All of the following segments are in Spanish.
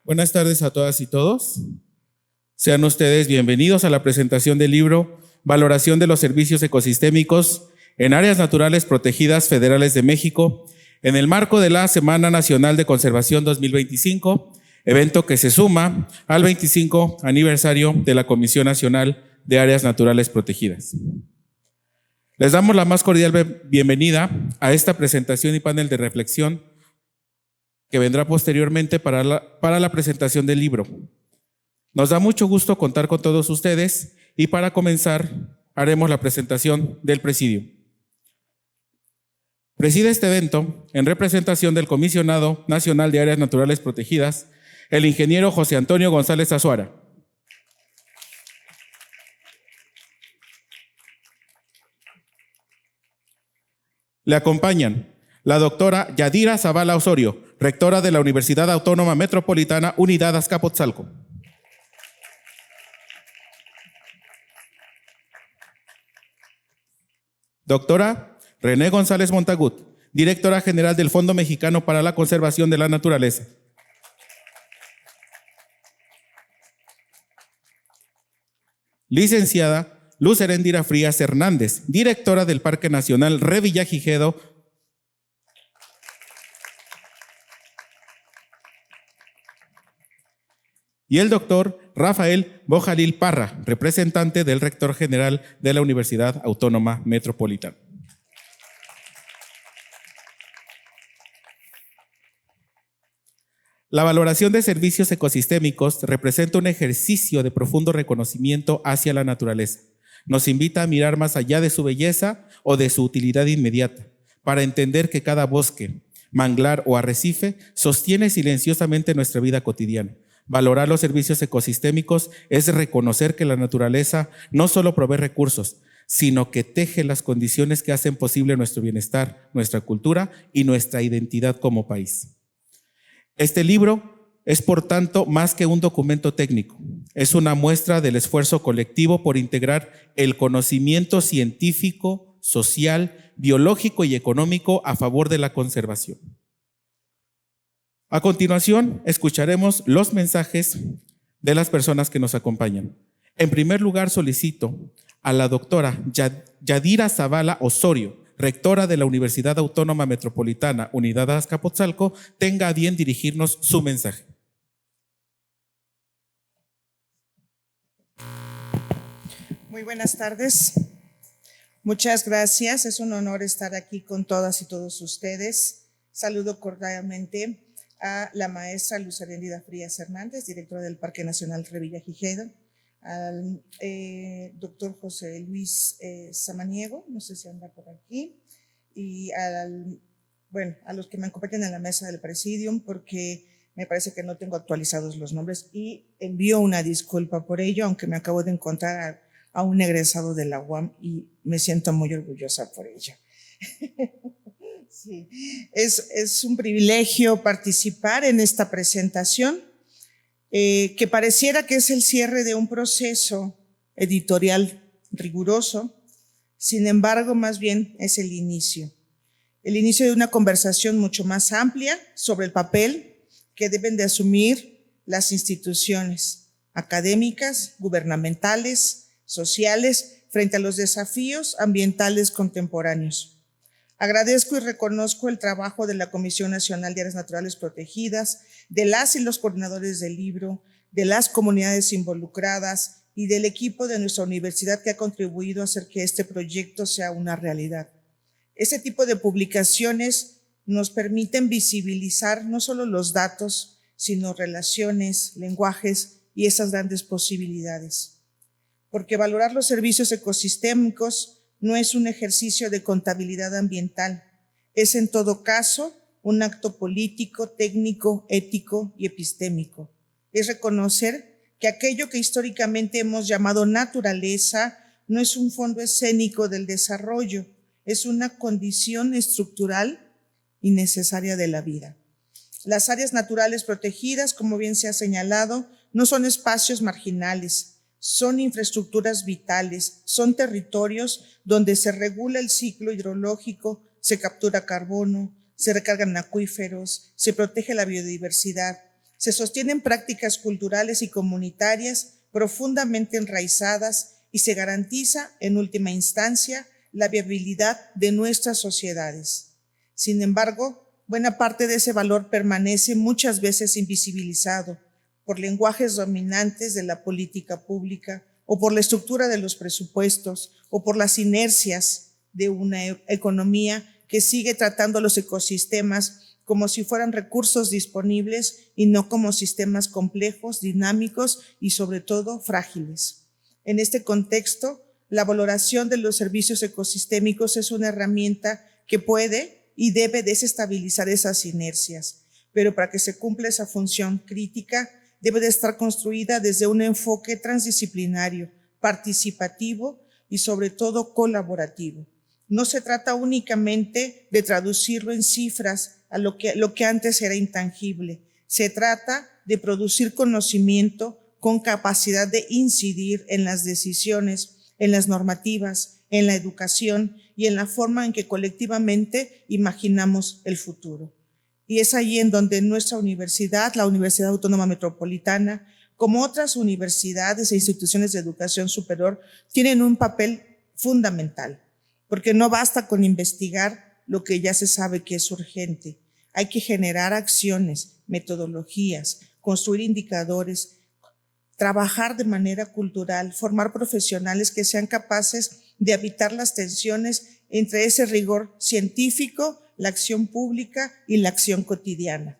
Buenas tardes a todas y todos. Sean ustedes bienvenidos a la presentación del libro Valoración de los servicios ecosistémicos en áreas naturales protegidas federales de México, en el marco de la Semana Nacional de Conservación 2025, evento que se suma al 25 aniversario de la Comisión Nacional de Áreas Naturales Protegidas. Les damos la más cordial bienvenida a esta presentación y panel de reflexión que vendrá posteriormente para la presentación del libro. Nos da mucho gusto contar con todos ustedes y para comenzar haremos la presentación del presidio. Preside este evento en representación del Comisionado Nacional de Áreas Naturales Protegidas, el ingeniero José Antonio González Azuara. Le acompañan la doctora Yadira Zavala Osorio, rectora de la Universidad Autónoma Metropolitana, Unidad Azcapotzalco. Doctora René González Montagut, directora general del Fondo Mexicano para la Conservación de la Naturaleza. Licenciada Luz Heréndira Frías Hernández, directora del Parque Nacional Revillagigedo. Y el doctor Rafael Bojalil Parra, representante del rector general de la Universidad Autónoma Metropolitana. La valoración de servicios ecosistémicos representa un ejercicio de profundo reconocimiento hacia la naturaleza. Nos invita a mirar más allá de su belleza o de su utilidad inmediata, para entender que cada bosque, manglar o arrecife sostiene silenciosamente nuestra vida cotidiana. Valorar los servicios ecosistémicos es reconocer que la naturaleza no solo provee recursos, sino que teje las condiciones que hacen posible nuestro bienestar, nuestra cultura y nuestra identidad como país. Este libro es, por tanto, más que un documento técnico. Es una muestra del esfuerzo colectivo por integrar el conocimiento científico, social, biológico y económico a favor de la conservación. A continuación, escucharemos los mensajes de las personas que nos acompañan. En primer lugar, solicito a la doctora Yadira Zavala Osorio, rectora de la Universidad Autónoma Metropolitana, Unidad Azcapotzalco, tenga a bien dirigirnos su mensaje. Muy buenas tardes. Muchas gracias. Es un honor estar aquí con todas y todos ustedes. Saludo cordialmente a la maestra Luz Heréndira Frías Hernández, directora del Parque Nacional Revillagigedo, al doctor José Luis Samaniego, no sé si anda por aquí, y a los que me acompañan en la mesa del presidium, porque me parece que no tengo actualizados los nombres y envío una disculpa por ello, aunque me acabo de encontrar a un egresado de la UAM y me siento muy orgullosa por ello. Sí, es un privilegio participar en esta presentación que pareciera que es el cierre de un proceso editorial riguroso, sin embargo, más bien es el inicio de una conversación mucho más amplia sobre el papel que deben de asumir las instituciones académicas, gubernamentales, sociales, frente a los desafíos ambientales contemporáneos. Agradezco y reconozco el trabajo de la Comisión Nacional de Áreas Naturales Protegidas, de las y los coordinadores del libro, de las comunidades involucradas y del equipo de nuestra universidad que ha contribuido a hacer que este proyecto sea una realidad. Este tipo de publicaciones nos permiten visibilizar no solo los datos, sino relaciones, lenguajes y esas grandes posibilidades. Porque valorar los servicios ecosistémicos no es un ejercicio de contabilidad ambiental, es en todo caso un acto político, técnico, ético y epistémico. Es reconocer que aquello que históricamente hemos llamado naturaleza no es un fondo escénico del desarrollo, es una condición estructural y necesaria de la vida. Las áreas naturales protegidas, como bien se ha señalado, no son espacios marginales, son infraestructuras vitales, son territorios donde se regula el ciclo hidrológico, se captura carbono, se recargan acuíferos, se protege la biodiversidad, Se sostienen prácticas culturales y comunitarias profundamente enraizadas y se garantiza, en última instancia, la viabilidad de nuestras sociedades. Sin embargo, buena parte de ese valor permanece muchas veces invisibilizado por lenguajes dominantes de la política pública o por la estructura de los presupuestos o por las inercias de una economía que sigue tratando los ecosistemas como si fueran recursos disponibles y no como sistemas complejos, dinámicos y sobre todo frágiles. En este contexto, la valoración de los servicios ecosistémicos es una herramienta que puede y debe desestabilizar esas inercias, pero para que se cumpla esa función crítica, debe de estar construida desde un enfoque transdisciplinario, participativo y sobre todo colaborativo. No se trata únicamente de traducirlo en cifras a lo que antes era intangible. Se trata de producir conocimiento con capacidad de incidir en las decisiones, en las normativas, en la educación y en la forma en que colectivamente imaginamos el futuro. Y es ahí en donde nuestra universidad, la Universidad Autónoma Metropolitana, como otras universidades e instituciones de educación superior, tienen un papel fundamental, porque no basta con investigar lo que ya se sabe que es urgente. Hay que generar acciones, metodologías, construir indicadores, trabajar de manera cultural, formar profesionales que sean capaces de evitar las tensiones entre ese rigor científico, la acción pública y la acción cotidiana.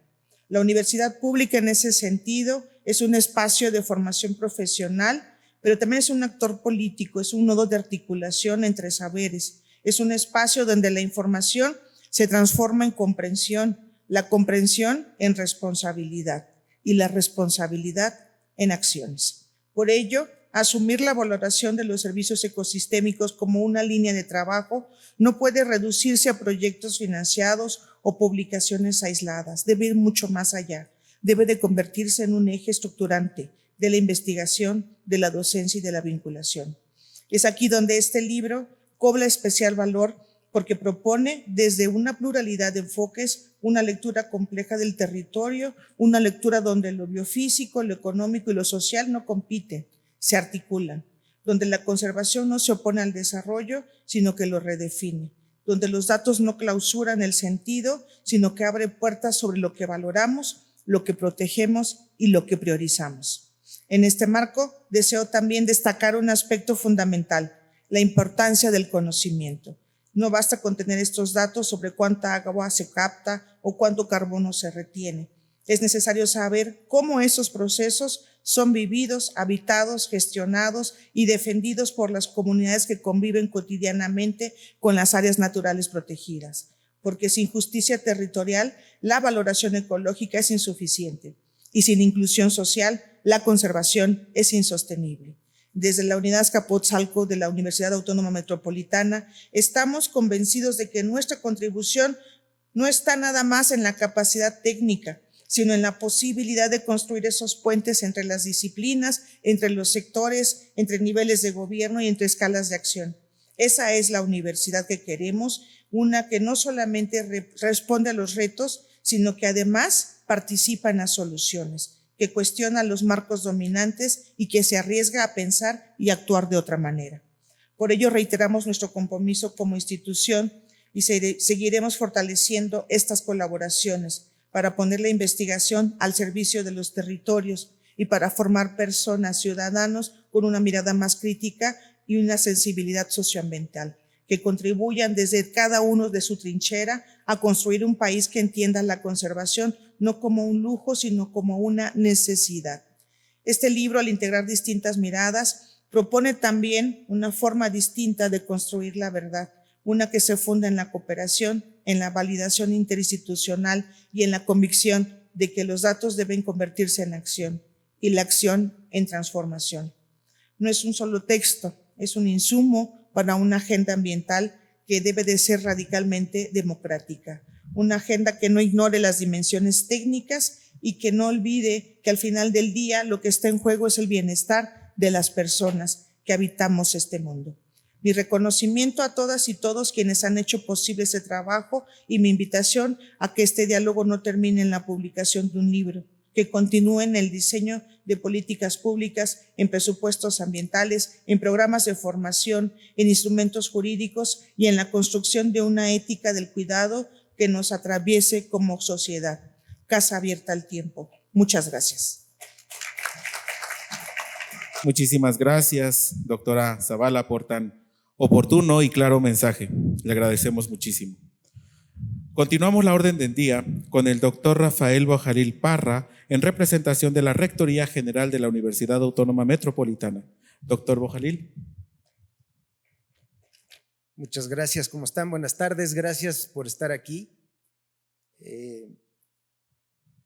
La universidad pública en ese sentido es un espacio de formación profesional, pero también es un actor político, es un nodo de articulación entre saberes, es un espacio donde la información se transforma en comprensión, la comprensión en responsabilidad y la responsabilidad en acciones. Por ello, asumir la valoración de los servicios ecosistémicos como una línea de trabajo no puede reducirse a proyectos financiados o publicaciones aisladas, debe ir mucho más allá, debe de convertirse en un eje estructurante de la investigación, de la docencia y de la vinculación. Es aquí donde este libro cobra especial valor porque propone desde una pluralidad de enfoques una lectura compleja del territorio, una lectura donde lo biofísico, lo económico y lo social no compiten, se articulan, donde la conservación no se opone al desarrollo, sino que lo redefine, donde los datos no clausuran el sentido, sino que abre puertas sobre lo que valoramos, lo que protegemos y lo que priorizamos. En este marco, deseo también destacar un aspecto fundamental, la importancia del conocimiento. No basta con tener estos datos sobre cuánta agua se capta o cuánto carbono se retiene. Es necesario saber cómo esos procesos son vividos, habitados, gestionados y defendidos por las comunidades que conviven cotidianamente con las áreas naturales protegidas. Porque sin justicia territorial, la valoración ecológica es insuficiente y sin inclusión social, la conservación es insostenible. Desde la Unidad Azcapotzalco de la Universidad Autónoma Metropolitana, estamos convencidos de que nuestra contribución no está nada más en la capacidad técnica, sino en la posibilidad de construir esos puentes entre las disciplinas, entre los sectores, entre niveles de gobierno y entre escalas de acción. Esa es la universidad que queremos, una que no solamente responde a los retos, sino que además participa en las soluciones, que cuestiona los marcos dominantes y que se arriesga a pensar y actuar de otra manera. Por ello reiteramos nuestro compromiso como institución y seguiremos fortaleciendo estas colaboraciones para poner la investigación al servicio de los territorios y para formar personas, ciudadanos con una mirada más crítica y una sensibilidad socioambiental, que contribuyan desde cada uno de su trinchera a construir un país que entienda la conservación no como un lujo, sino como una necesidad. Este libro, al integrar distintas miradas, propone también una forma distinta de construir la verdad, una que se funda en la cooperación, en la validación interinstitucional y en la convicción de que los datos deben convertirse en acción y la acción en transformación. No es un solo texto, es un insumo para una agenda ambiental que debe de ser radicalmente democrática, una agenda que no ignore las dimensiones técnicas y que no olvide que al final del día lo que está en juego es el bienestar de las personas que habitamos este mundo. Mi reconocimiento a todas y todos quienes han hecho posible ese trabajo y mi invitación a que este diálogo no termine en la publicación de un libro, que continúen el diseño de políticas públicas, en presupuestos ambientales, en programas de formación, en instrumentos jurídicos y en la construcción de una ética del cuidado que nos atraviese como sociedad. Casa abierta al tiempo. Muchas gracias. Muchísimas gracias, doctora Zavala, por tan oportuno y claro mensaje. Le agradecemos muchísimo. Continuamos la orden del día con el doctor Rafael Bojalil Parra, en representación de la Rectoría General de la Universidad Autónoma Metropolitana. Doctor Bojalil. Muchas gracias. ¿Cómo están? Buenas tardes. Gracias por estar aquí.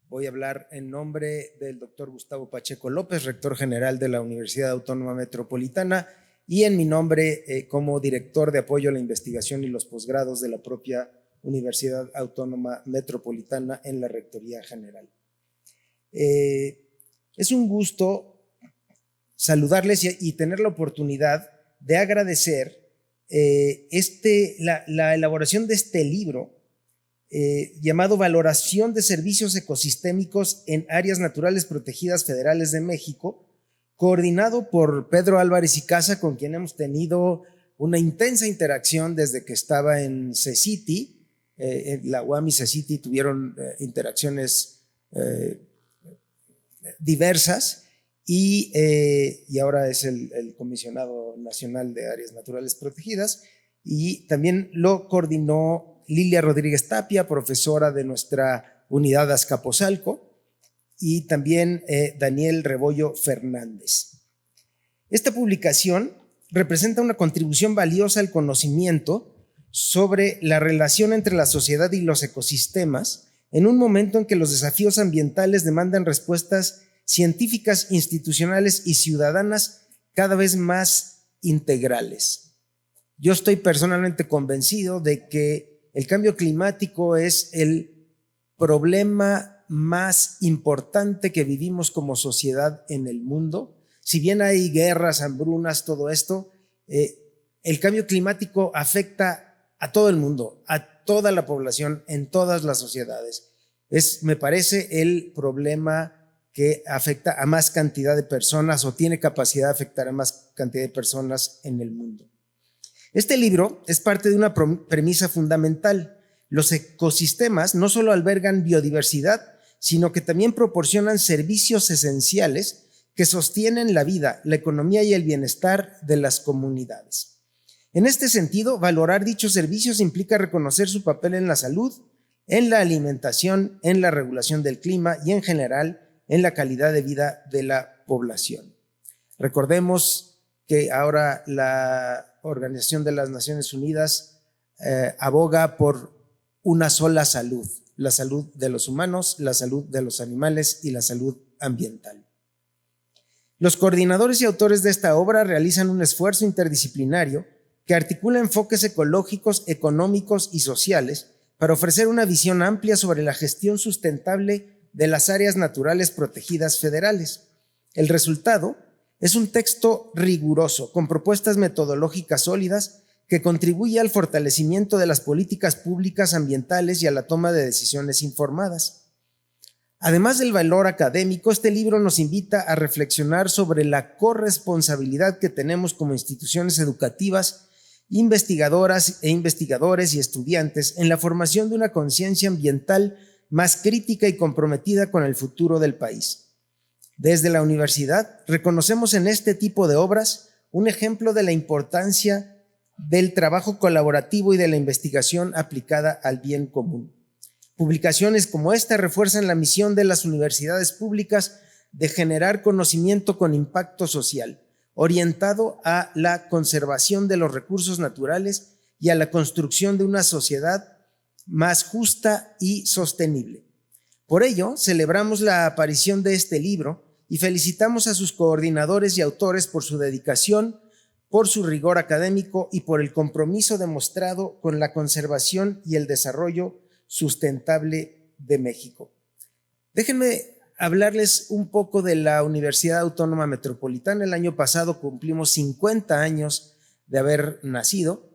Voy a hablar en nombre del doctor Gustavo Pacheco López, rector general de la Universidad Autónoma Metropolitana, y en mi nombre como director de apoyo a la investigación y los posgrados de la propia Universidad Autónoma Metropolitana en la Rectoría General. Es un gusto saludarles y tener la oportunidad de agradecer la elaboración de este libro llamado Valoración de Servicios Ecosistémicos en Áreas Naturales Protegidas Federales de México, coordinado por Pedro Álvarez y Casa, con quien hemos tenido una intensa interacción desde que estaba en CECITI. La UAM y CECITI tuvieron interacciones diversas y ahora es el Comisionado Nacional de Áreas Naturales Protegidas, y también lo coordinó Lilia Rodríguez Tapia, profesora de nuestra unidad Azcapotzalco, y también Daniel Rebollo Fernández. Esta publicación representa una contribución valiosa al conocimiento sobre la relación entre la sociedad y los ecosistemas en un momento en que los desafíos ambientales demandan respuestas científicas, institucionales y ciudadanas cada vez más integrales. Yo estoy personalmente convencido de que el cambio climático es el problema más importante que vivimos como sociedad en el mundo. Si bien hay guerras, hambrunas, todo esto, el cambio climático afecta a todo el mundo, a toda la población, en todas las sociedades. Me parece, el problema que afecta a más cantidad de personas o tiene capacidad de afectar a más cantidad de personas en el mundo. Este libro es parte de una premisa fundamental. Los ecosistemas no solo albergan biodiversidad, sino que también proporcionan servicios esenciales que sostienen la vida, la economía y el bienestar de las comunidades. En este sentido, valorar dichos servicios implica reconocer su papel en la salud, en la alimentación, en la regulación del clima y en general en la calidad de vida de la población. Recordemos que ahora la Organización de las Naciones Unidas aboga por una sola salud, la salud de los humanos, la salud de los animales y la salud ambiental. Los coordinadores y autores de esta obra realizan un esfuerzo interdisciplinario que articula enfoques ecológicos, económicos y sociales para ofrecer una visión amplia sobre la gestión sustentable de las áreas naturales protegidas federales. El resultado es un texto riguroso, con propuestas metodológicas sólidas que contribuye al fortalecimiento de las políticas públicas ambientales y a la toma de decisiones informadas. Además del valor académico, este libro nos invita a reflexionar sobre la corresponsabilidad que tenemos como instituciones educativas, investigadoras e investigadores y estudiantes en la formación de una conciencia ambiental más crítica y comprometida con el futuro del país. Desde la universidad reconocemos en este tipo de obras un ejemplo de la importancia del trabajo colaborativo y de la investigación aplicada al bien común. Publicaciones como esta refuerzan la misión de las universidades públicas de generar conocimiento con impacto social, orientado a la conservación de los recursos naturales y a la construcción de una sociedad más justa y sostenible. Por ello, celebramos la aparición de este libro y felicitamos a sus coordinadores y autores por su dedicación, por su rigor académico y por el compromiso demostrado con la conservación y el desarrollo sustentable de México. Déjenme hablarles un poco de la Universidad Autónoma Metropolitana. El año pasado cumplimos 50 años de haber nacido.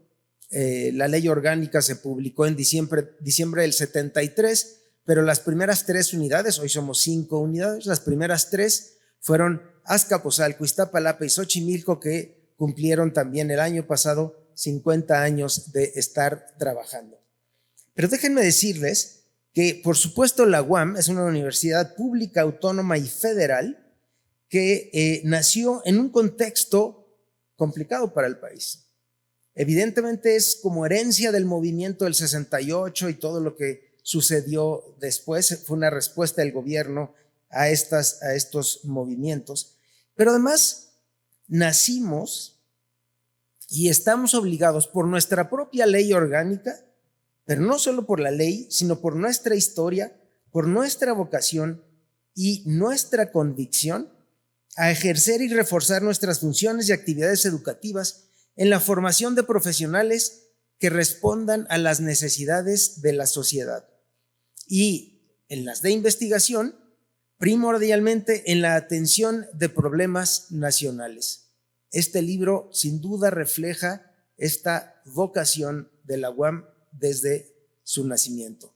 La ley orgánica se publicó en diciembre del 73, pero las primeras 3 unidades, hoy somos 5 unidades, las primeras 3 fueron Azcapotzalco, Iztapalapa y Xochimilco, que cumplieron también el año pasado 50 años de estar trabajando. Pero déjenme decirles que, por supuesto, la UAM es una universidad pública, autónoma y federal que nació en un contexto complicado para el país. Evidentemente es como herencia del movimiento del 68 y todo lo que sucedió después, fue una respuesta del gobierno a estos movimientos. Pero además nacimos y estamos obligados por nuestra propia ley orgánica, pero no solo por la ley, sino por nuestra historia, por nuestra vocación y nuestra convicción, a ejercer y reforzar nuestras funciones y actividades educativas en la formación de profesionales que respondan a las necesidades de la sociedad, y en las de investigación, primordialmente en la atención de problemas nacionales. Este libro sin duda refleja esta vocación de la UAM desde su nacimiento.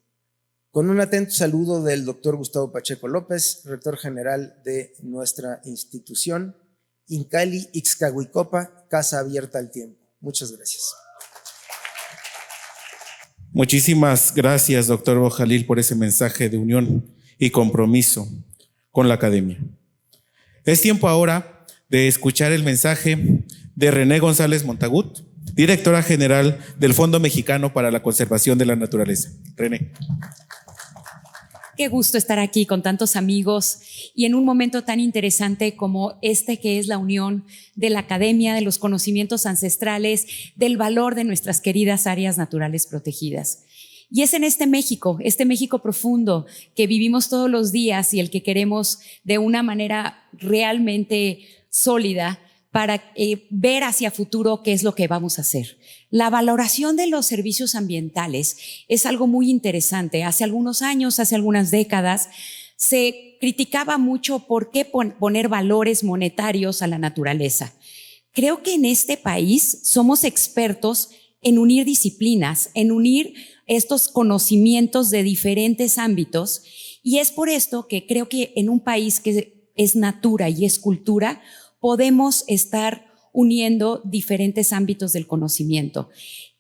Con un atento saludo del doctor Gustavo Pacheco López, rector general de nuestra institución, Incali Ixcahuicopa, Casa Abierta al Tiempo. Muchas gracias. Muchísimas gracias, doctor Bojalil, por ese mensaje de unión y compromiso con la academia. Es tiempo ahora de escuchar el mensaje de René González Montagut, directora general del Fondo Mexicano para la Conservación de la Naturaleza. René. Qué gusto estar aquí con tantos amigos y en un momento tan interesante como este, que es la unión de la academia, de los conocimientos ancestrales, del valor de nuestras queridas áreas naturales protegidas. Y es en este México profundo que vivimos todos los días y el que queremos de una manera realmente sólida para ver hacia futuro qué es lo que vamos a hacer. La valoración de los servicios ambientales es algo muy interesante. Hace algunos años, hace algunas décadas, se criticaba mucho por qué poner valores monetarios a la naturaleza. Creo que en este país somos expertos en unir disciplinas, en unir estos conocimientos de diferentes ámbitos, y es por esto que creo que en un país que es natura y es cultura, podemos estar uniendo diferentes ámbitos del conocimiento,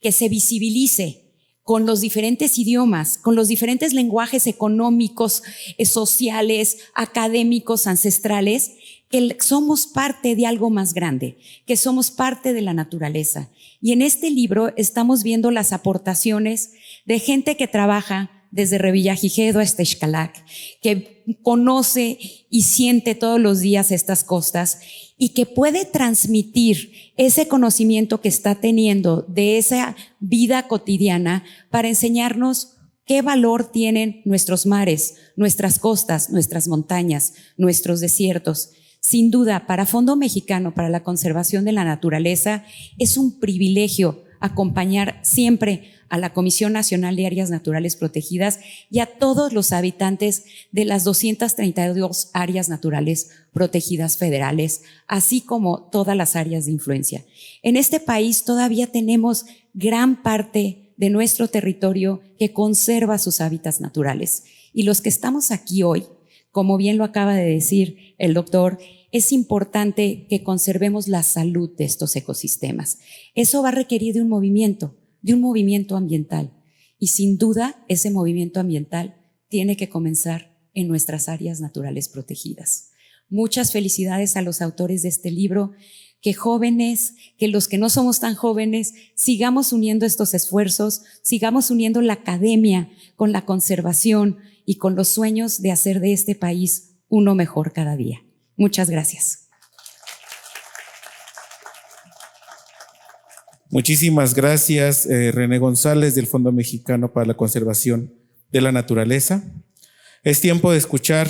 que se visibilice con los diferentes idiomas, con los diferentes lenguajes económicos, sociales, académicos, ancestrales, que somos parte de algo más grande, que somos parte de la naturaleza. Y en este libro estamos viendo las aportaciones de gente que trabaja desde Revillagigedo hasta Xcalac, que conoce y siente todos los días estas costas y que puede transmitir ese conocimiento que está teniendo de esa vida cotidiana para enseñarnos qué valor tienen nuestros mares, nuestras costas, nuestras montañas, nuestros desiertos. Sin duda, para Fondo Mexicano para la Conservación de la Naturaleza es un privilegio acompañar siempre a la Comisión Nacional de Áreas Naturales Protegidas y a todos los habitantes de las 232 áreas naturales protegidas federales, así como todas las áreas de influencia. En este país todavía tenemos gran parte de nuestro territorio que conserva sus hábitats naturales. Y los que estamos aquí hoy, como bien lo acaba de decir el doctor, es importante que conservemos la salud de estos ecosistemas. Eso va a requerir de un movimiento ambiental. Y sin duda, ese movimiento ambiental tiene que comenzar en nuestras áreas naturales protegidas. Muchas felicidades a los autores de este libro. Que jóvenes, que los que no somos tan jóvenes, sigamos uniendo estos esfuerzos, sigamos uniendo la academia con la conservación y con los sueños de hacer de este país uno mejor cada día. Muchas gracias. Muchísimas gracias, René González, del Fondo Mexicano para la Conservación de la Naturaleza. Es tiempo de escuchar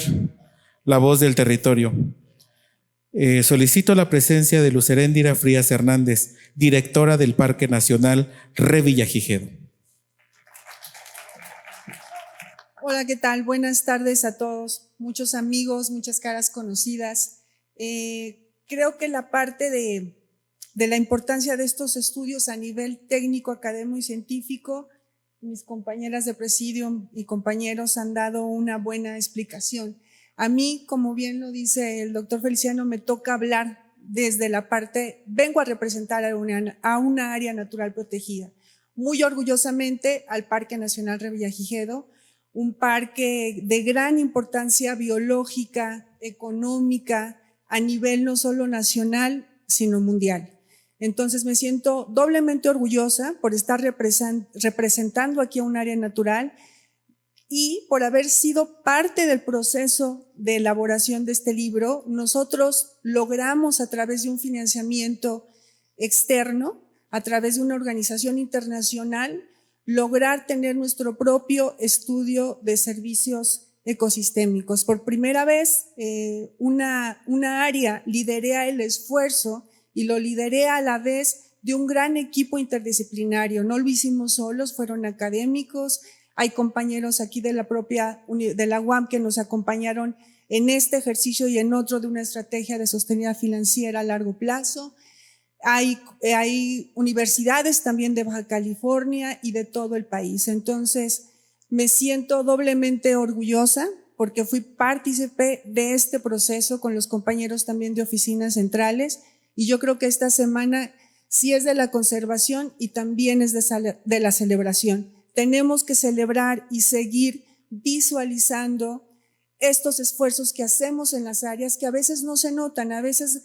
la voz del territorio. Solicito la presencia de Luz Heréndira Frías Hernández, directora del Parque Nacional Revillagigedo. Hola, ¿qué tal? Buenas tardes a todos. Muchos amigos, muchas caras conocidas. Creo que la parte de la importancia de estos estudios a nivel técnico, académico y científico mis compañeras de presidium y compañeros han dado una buena explicación. A mí, como bien lo dice el doctor Feliciano, me toca hablar desde la parte, vengo a representar a una área natural protegida. Muy orgullosamente al Parque Nacional Revillagigedo, un parque de gran importancia biológica, económica, a nivel no solo nacional, sino mundial. Entonces me siento doblemente orgullosa por estar representando aquí a un área natural y por haber sido parte del proceso de elaboración de este libro. Nosotros logramos, a través de un financiamiento externo, a través de una organización internacional, lograr tener nuestro propio estudio de servicios ecosistémicos. Por primera vez, una área liderea el esfuerzo y lo lideré a la vez de un gran equipo interdisciplinario. No lo hicimos solos, fueron académicos, hay compañeros aquí de la UAM que nos acompañaron en este ejercicio y en otro de una estrategia de sostenibilidad financiera a largo plazo. Hay universidades también de Baja California y de todo el país. Entonces, me siento doblemente orgullosa porque fui partícipe de este proceso con los compañeros también de oficinas centrales. Y yo creo que esta semana sí es de la conservación y también es de la celebración. Tenemos que celebrar y seguir visualizando estos esfuerzos que hacemos en las áreas que a veces no se notan, a veces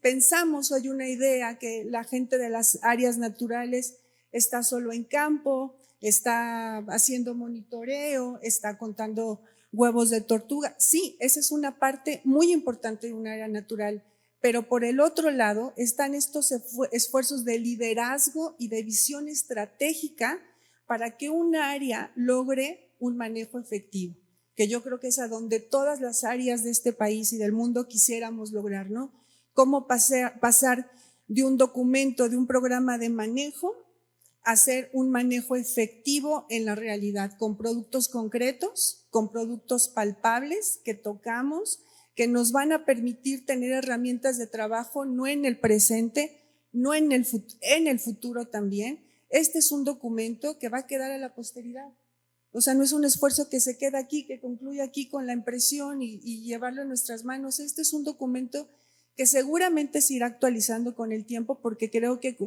pensamos, hay una idea que la gente de las áreas naturales está solo en campo, está haciendo monitoreo, está contando huevos de tortuga. Sí, esa es una parte muy importante de un área natural. Pero por el otro lado están estos esfuerzos de liderazgo y de visión estratégica para que un área logre un manejo efectivo, que yo creo que es a donde todas las áreas de este país y del mundo quisiéramos lograr, ¿no? Cómo pasar de un documento, de un programa de manejo, a hacer un manejo efectivo en la realidad, con productos concretos, con productos palpables que tocamos, que nos van a permitir tener herramientas de trabajo no en el presente, no en el futuro también. Este es un documento que va a quedar a la posteridad. O sea, no es un esfuerzo que se queda aquí, que concluye aquí con la impresión y llevarlo en nuestras manos. Este es un documento que seguramente se irá actualizando con el tiempo, porque creo que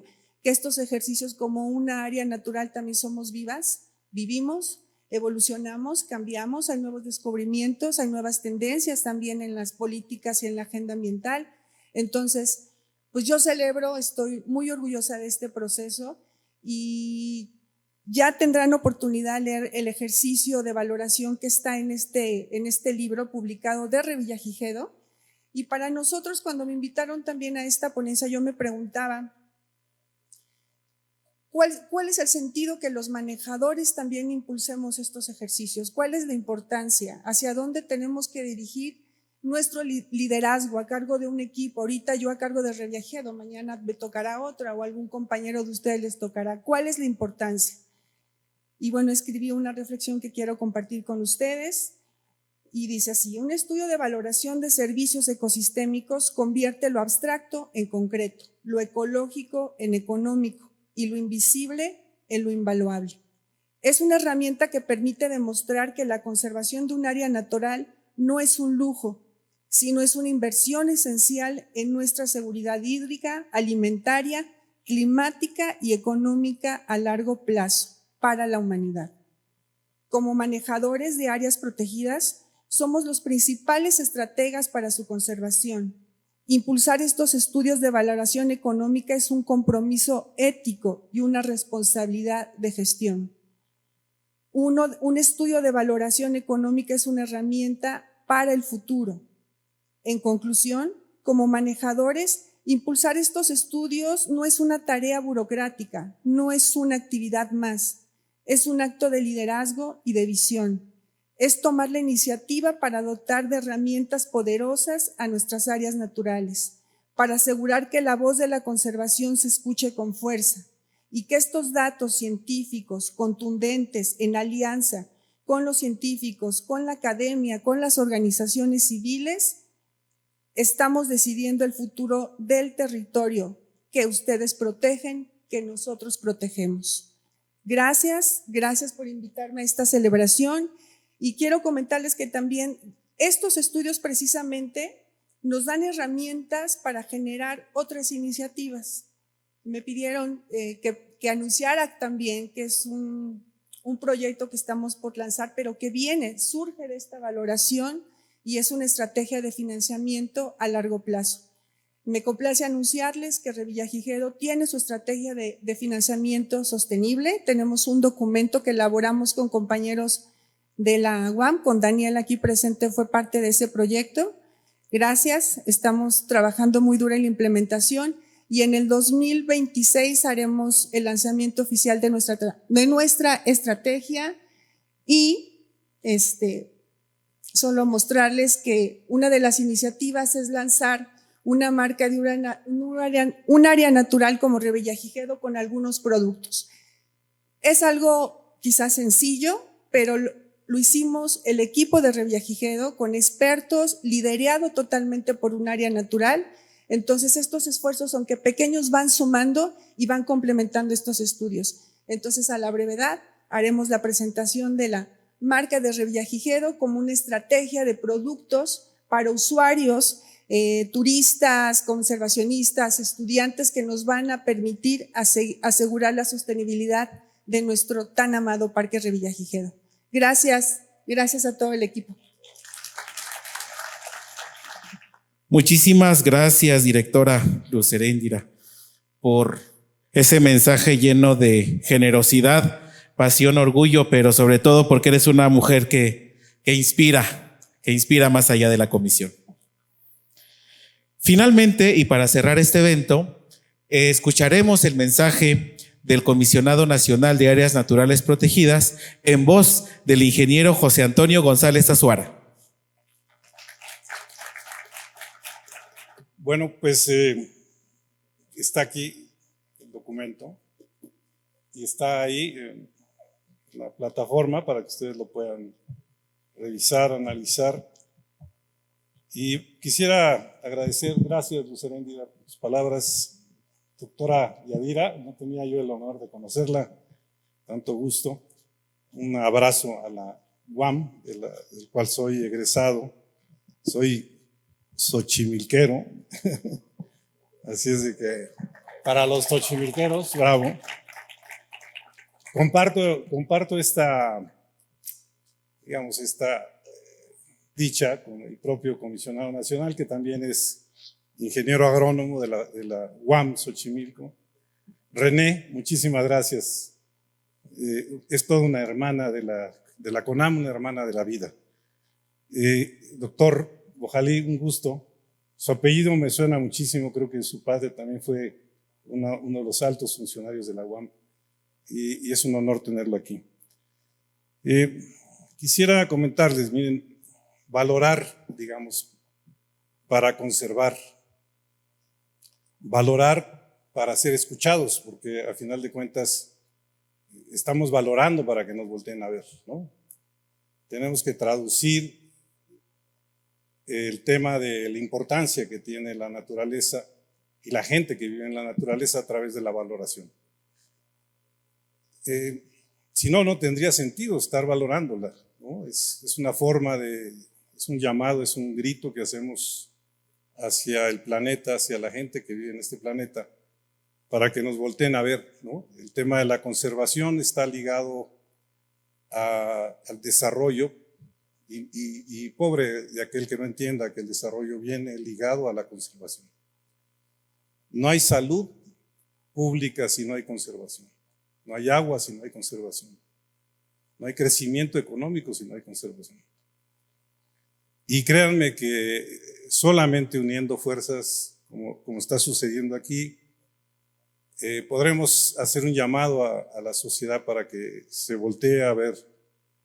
estos ejercicios como una área natural también somos vivas, vivimos, evolucionamos, cambiamos, hay nuevos descubrimientos, hay nuevas tendencias también en las políticas y en la agenda ambiental. Entonces, pues yo celebro, estoy muy orgullosa de este proceso y ya tendrán oportunidad de leer el ejercicio de valoración que está en este libro publicado de Revillagigedo. Y para nosotros, cuando me invitaron también a esta ponencia, yo me preguntaba, ¿cuál es el sentido que los manejadores también impulsemos estos ejercicios? ¿Cuál es la importancia? ¿Hacia dónde tenemos que dirigir nuestro liderazgo a cargo de un equipo? Ahorita yo a cargo de Revillagigedo, mañana me tocará otra o algún compañero de ustedes les tocará. ¿Cuál es la importancia? Y bueno, escribí una reflexión que quiero compartir con ustedes y dice así: un estudio de valoración de servicios ecosistémicos convierte lo abstracto en concreto, lo ecológico en económico y lo invisible en lo invaluable. Es una herramienta que permite demostrar que la conservación de un área natural no es un lujo, sino es una inversión esencial en nuestra seguridad hídrica, alimentaria, climática y económica a largo plazo para la humanidad. Como manejadores de áreas protegidas, somos los principales estrategas para su conservación. Impulsar estos estudios de valoración económica es un compromiso ético y una responsabilidad de gestión. Un estudio de valoración económica es una herramienta para el futuro. En conclusión, como manejadores, impulsar estos estudios no es una tarea burocrática, no es una actividad más, es un acto de liderazgo y de visión. Es tomar la iniciativa para dotar de herramientas poderosas a nuestras áreas naturales, para asegurar que la voz de la conservación se escuche con fuerza y que estos datos científicos contundentes en alianza con los científicos, con la academia, con las organizaciones civiles, estamos decidiendo el futuro del territorio que ustedes protegen, que nosotros protegemos. Gracias por invitarme a esta celebración y quiero comentarles que también estos estudios precisamente nos dan herramientas para generar otras iniciativas. Me pidieron que anunciara también que es un proyecto que estamos por lanzar, pero que surge de esta valoración y es una estrategia de financiamiento a largo plazo. Me complace anunciarles que Revillagigedo tiene su estrategia de financiamiento sostenible. Tenemos un documento que elaboramos con compañeros de la UAM, con Daniel aquí presente, fue parte de ese proyecto. Gracias, estamos trabajando muy duro en la implementación y en el 2026 haremos el lanzamiento oficial de nuestra estrategia y solo mostrarles que una de las iniciativas es lanzar una marca de un área natural como Revillagigedo con algunos productos. Es algo quizás sencillo, pero lo hicimos el equipo de Revillagigedo con expertos, liderado totalmente por un área natural. Entonces estos esfuerzos, aunque pequeños, van sumando y van complementando estos estudios. Entonces a la brevedad haremos la presentación de la marca de Revillagigedo como una estrategia de productos para usuarios, turistas, conservacionistas, estudiantes que nos van a permitir asegurar la sostenibilidad de nuestro tan amado Parque Revillagigedo. Gracias a todo el equipo. Muchísimas gracias, directora Luz Heréndira, por ese mensaje lleno de generosidad, pasión, orgullo, pero sobre todo porque eres una mujer que inspira más allá de la comisión. Finalmente, y para cerrar este evento, escucharemos el mensaje del Comisionado Nacional de Áreas Naturales Protegidas en voz del ingeniero José Antonio González Azuara. Bueno, pues está aquí el documento y está ahí en la plataforma para que ustedes lo puedan revisar, analizar. Y quisiera agradecer, gracias Luz Heréndira, por tus palabras. Doctora Yadira, no tenía yo el honor de conocerla, tanto gusto. Un abrazo a la UAM, del cual soy egresado. Soy xochimilquero, así es de que para los xochimilqueros, bravo. Comparto esta dicha con el propio comisionado nacional, que también es ingeniero agrónomo de la UAM Xochimilco. René, muchísimas gracias. Es toda una hermana de la CONAM, una hermana de la vida. Doctor Bojalí, un gusto. Su apellido me suena muchísimo, creo que su padre también fue uno de los altos funcionarios de la UAM y es un honor tenerlo aquí. Quisiera comentarles, miren, valorar, digamos, para conservar, valorar para ser escuchados, porque al final de cuentas estamos valorando para que nos volteen a ver, ¿no? Tenemos que traducir el tema de la importancia que tiene la naturaleza y la gente que vive en la naturaleza a través de la valoración. Si no, no tendría sentido estar valorándola, ¿no? Es una forma es un llamado, es un grito que hacemos hacia el planeta, hacia la gente que vive en este planeta, para que nos volteen a ver, ¿no? El tema de la conservación está ligado al desarrollo y pobre de aquel que no entienda que el desarrollo viene ligado a la conservación. No hay salud pública si no hay conservación. No hay agua si no hay conservación. No hay crecimiento económico si no hay conservación. Y créanme que solamente uniendo fuerzas, como está sucediendo aquí, podremos hacer un llamado a la sociedad para que se voltee a ver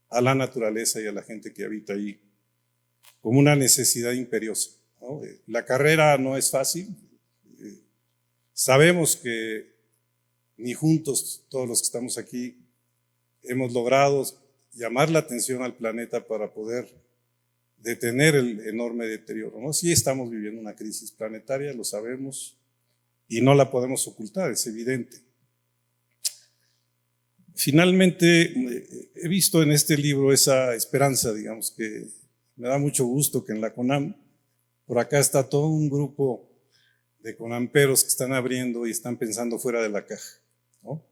a la naturaleza y a la gente que habita ahí como una necesidad imperiosa, ¿no? La carrera no es fácil. Sabemos que ni juntos, todos los que estamos aquí, hemos logrado llamar la atención al planeta para poder detener el enorme deterioro, ¿no? Sí estamos viviendo una crisis planetaria, lo sabemos, y no la podemos ocultar, es evidente. Finalmente, he visto en este libro esa esperanza, digamos, que me da mucho gusto que en la CONAM, por acá está todo un grupo de conamperos que están abriendo y están pensando fuera de la caja, ¿no?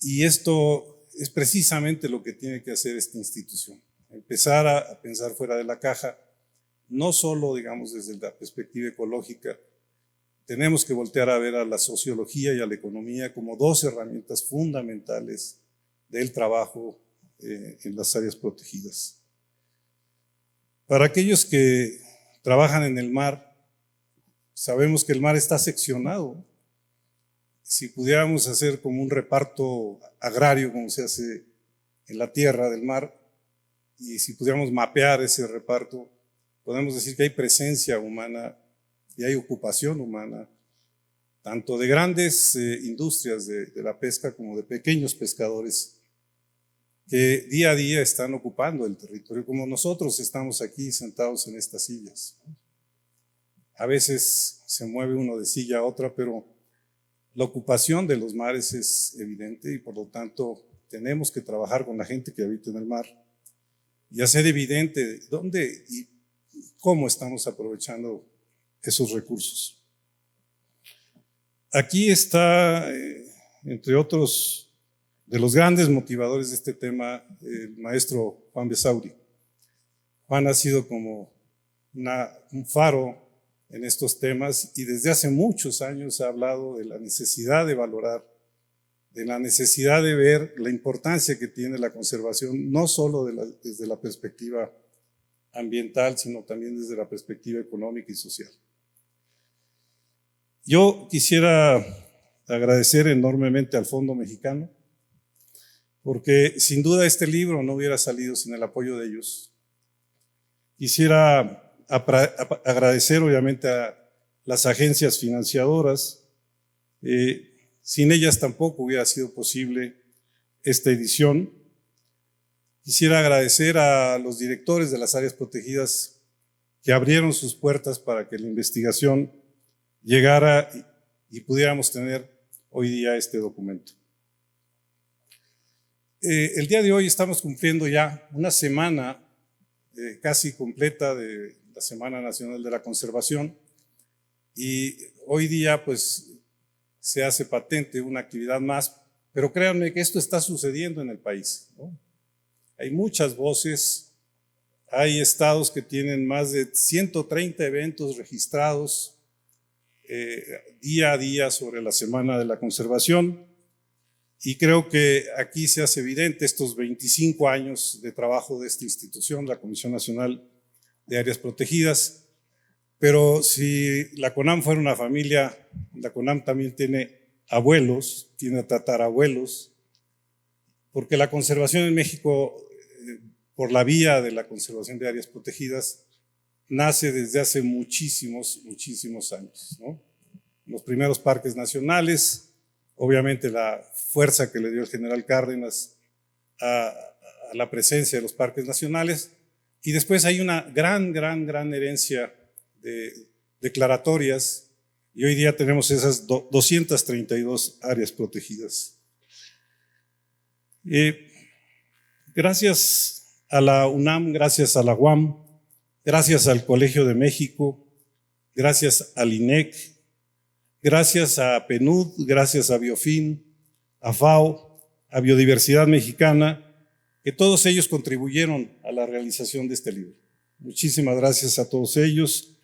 Y esto es precisamente lo que tiene que hacer esta institución, empezar a pensar fuera de la caja, no solo, digamos, desde la perspectiva ecológica. Tenemos que voltear a ver a la sociología y a la economía como dos herramientas fundamentales del trabajo en las áreas protegidas. Para aquellos que trabajan en el mar, sabemos que el mar está seccionado. Si pudiéramos hacer como un reparto agrario, como se hace en la tierra del mar, y si pudiéramos mapear ese reparto, podemos decir que hay presencia humana y hay ocupación humana, tanto de grandes industrias de la pesca como de pequeños pescadores que día a día están ocupando el territorio, como nosotros estamos aquí sentados en estas sillas. A veces se mueve uno de silla a otra, pero la ocupación de los mares es evidente y por lo tanto tenemos que trabajar con la gente que habita en el mar y hacer evidente dónde y cómo estamos aprovechando esos recursos. Aquí está, entre otros de los grandes motivadores de este tema, el maestro Juan Besauri. Juan ha sido como un faro en estos temas y desde hace muchos años ha hablado de la necesidad de valorar, de la necesidad de ver la importancia que tiene la conservación, no solo desde la perspectiva ambiental, sino también desde la perspectiva económica y social. Yo quisiera agradecer enormemente al Fondo Mexicano, porque sin duda este libro no hubiera salido sin el apoyo de ellos. Quisiera agradecer obviamente a las agencias financiadoras. Sin ellas tampoco hubiera sido posible esta edición. Quisiera agradecer a los directores de las áreas protegidas que abrieron sus puertas para que la investigación llegara y pudiéramos tener hoy día este documento. El día de hoy estamos cumpliendo ya una semana casi completa de la Semana Nacional de la Conservación y hoy día pues se hace patente una actividad más, pero créanme que esto está sucediendo en el país, ¿no? Hay muchas voces, hay estados que tienen más de 130 eventos registrados día a día sobre la Semana de la Conservación y creo que aquí se hace evidente estos 25 años de trabajo de esta institución, la Comisión Nacional de Áreas Protegidas, pero si la CONAM fuera una familia, la CONAM también tiene abuelos, tiene tatarabuelos, porque la conservación en México, por la vía de la conservación de áreas protegidas, nace desde hace muchísimos años, ¿no? Los primeros parques nacionales, obviamente la fuerza que le dio el general Cárdenas a la presencia de los parques nacionales, y después hay una gran herencia de declaratorias, y hoy día tenemos esas 232 áreas protegidas. Gracias a la UNAM, gracias a la UAM, gracias al Colegio de México, gracias al INEC, gracias a PNUD, gracias a Biofin, a FAO, a Biodiversidad Mexicana, que todos ellos contribuyeron a la realización de este libro. Muchísimas gracias a todos ellos.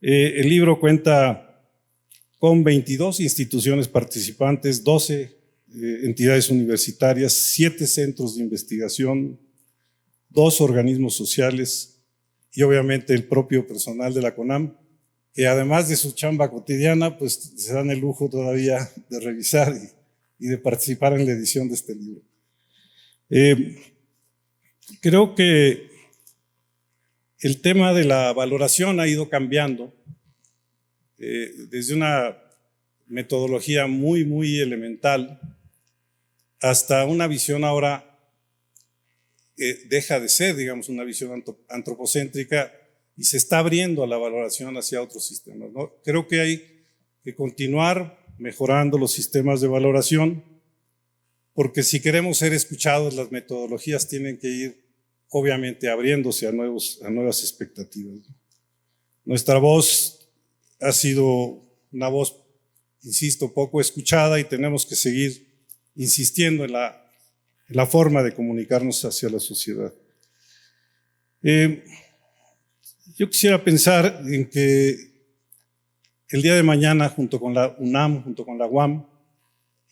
El libro cuenta con 22 instituciones participantes, 12 entidades universitarias, 7 centros de investigación, 2 organismos sociales y obviamente el propio personal de la CONAM, que además de su chamba cotidiana, pues se dan el lujo todavía de revisar y de participar en la edición de este libro. Creo que el tema de la valoración ha ido cambiando desde una metodología muy elemental hasta una visión ahora deja de ser, digamos, una visión antropocéntrica y se está abriendo a la valoración hacia otros sistemas, ¿no? Creo que hay que continuar mejorando los sistemas de valoración porque si queremos ser escuchados, las metodologías tienen que ir obviamente abriéndose a nuevas expectativas. Nuestra voz ha sido una voz, insisto, poco escuchada y tenemos que seguir insistiendo en la forma de comunicarnos hacia la sociedad. Yo quisiera pensar en que el día de mañana, junto con la UNAM, junto con la UAM,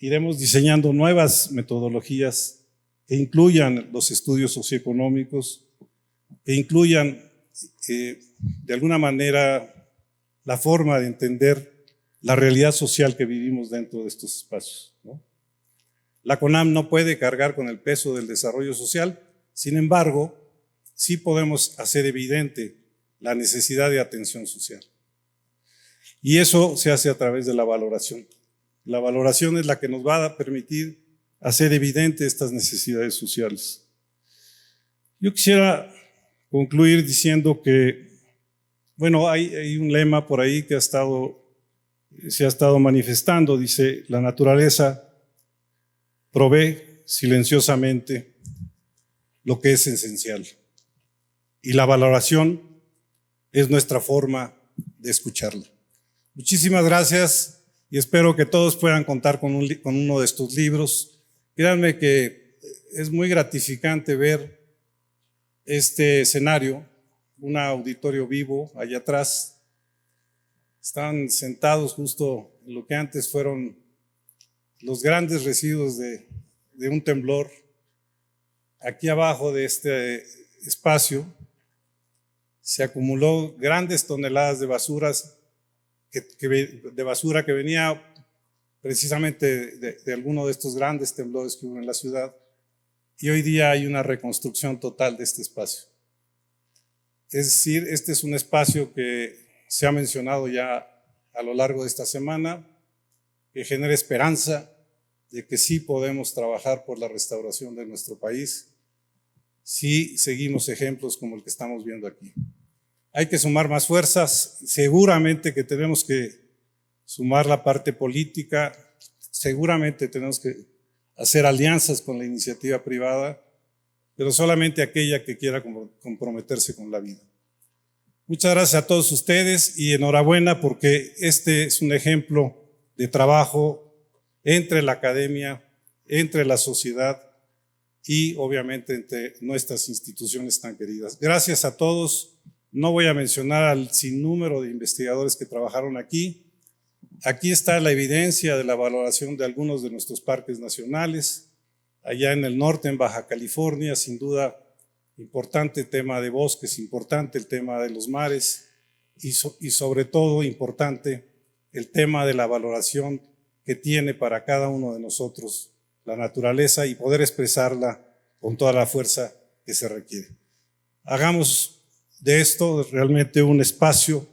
iremos diseñando nuevas metodologías que incluyan los estudios socioeconómicos, que incluyan de alguna manera la forma de entender la realidad social que vivimos dentro de estos espacios, ¿no? La CONAM no puede cargar con el peso del desarrollo social, sin embargo, sí podemos hacer evidente la necesidad de atención social. Y eso se hace a través de la valoración. La valoración es la que nos va a permitir hacer evidente estas necesidades sociales. Yo quisiera concluir diciendo que, bueno, hay un lema por ahí que se ha estado manifestando, dice: la naturaleza provee silenciosamente lo que es esencial y la valoración es nuestra forma de escucharla. Muchísimas gracias y espero que todos puedan contar con uno de estos libros. Créanme que es muy gratificante ver este escenario, un auditorio vivo allá atrás. Están sentados justo en lo que antes fueron los grandes residuos de un temblor. Aquí abajo de este espacio se acumuló grandes toneladas de basuras de basura que venía precisamente de alguno de estos grandes temblores que hubo en la ciudad, y hoy día hay una reconstrucción total de este espacio. Es decir, este es un espacio que se ha mencionado ya a lo largo de esta semana, que genera esperanza de que sí podemos trabajar por la restauración de nuestro país si seguimos ejemplos como el que estamos viendo aquí. Hay que sumar más fuerzas, seguramente que tenemos que sumar la parte política, seguramente tenemos que hacer alianzas con la iniciativa privada, pero solamente aquella que quiera comprometerse con la vida. Muchas gracias a todos ustedes y enhorabuena porque este es un ejemplo de trabajo entre la academia, entre la sociedad y obviamente entre nuestras instituciones tan queridas. Gracias a todos. No voy a mencionar al sinnúmero de investigadores que trabajaron aquí. Aquí está la evidencia de la valoración de algunos de nuestros parques nacionales. Allá en el norte, en Baja California, sin duda, importante tema de bosques, importante el tema de los mares y sobre todo importante el tema de la valoración que tiene para cada uno de nosotros la naturaleza y poder expresarla con toda la fuerza que se requiere. Hagamos de esto realmente un espacio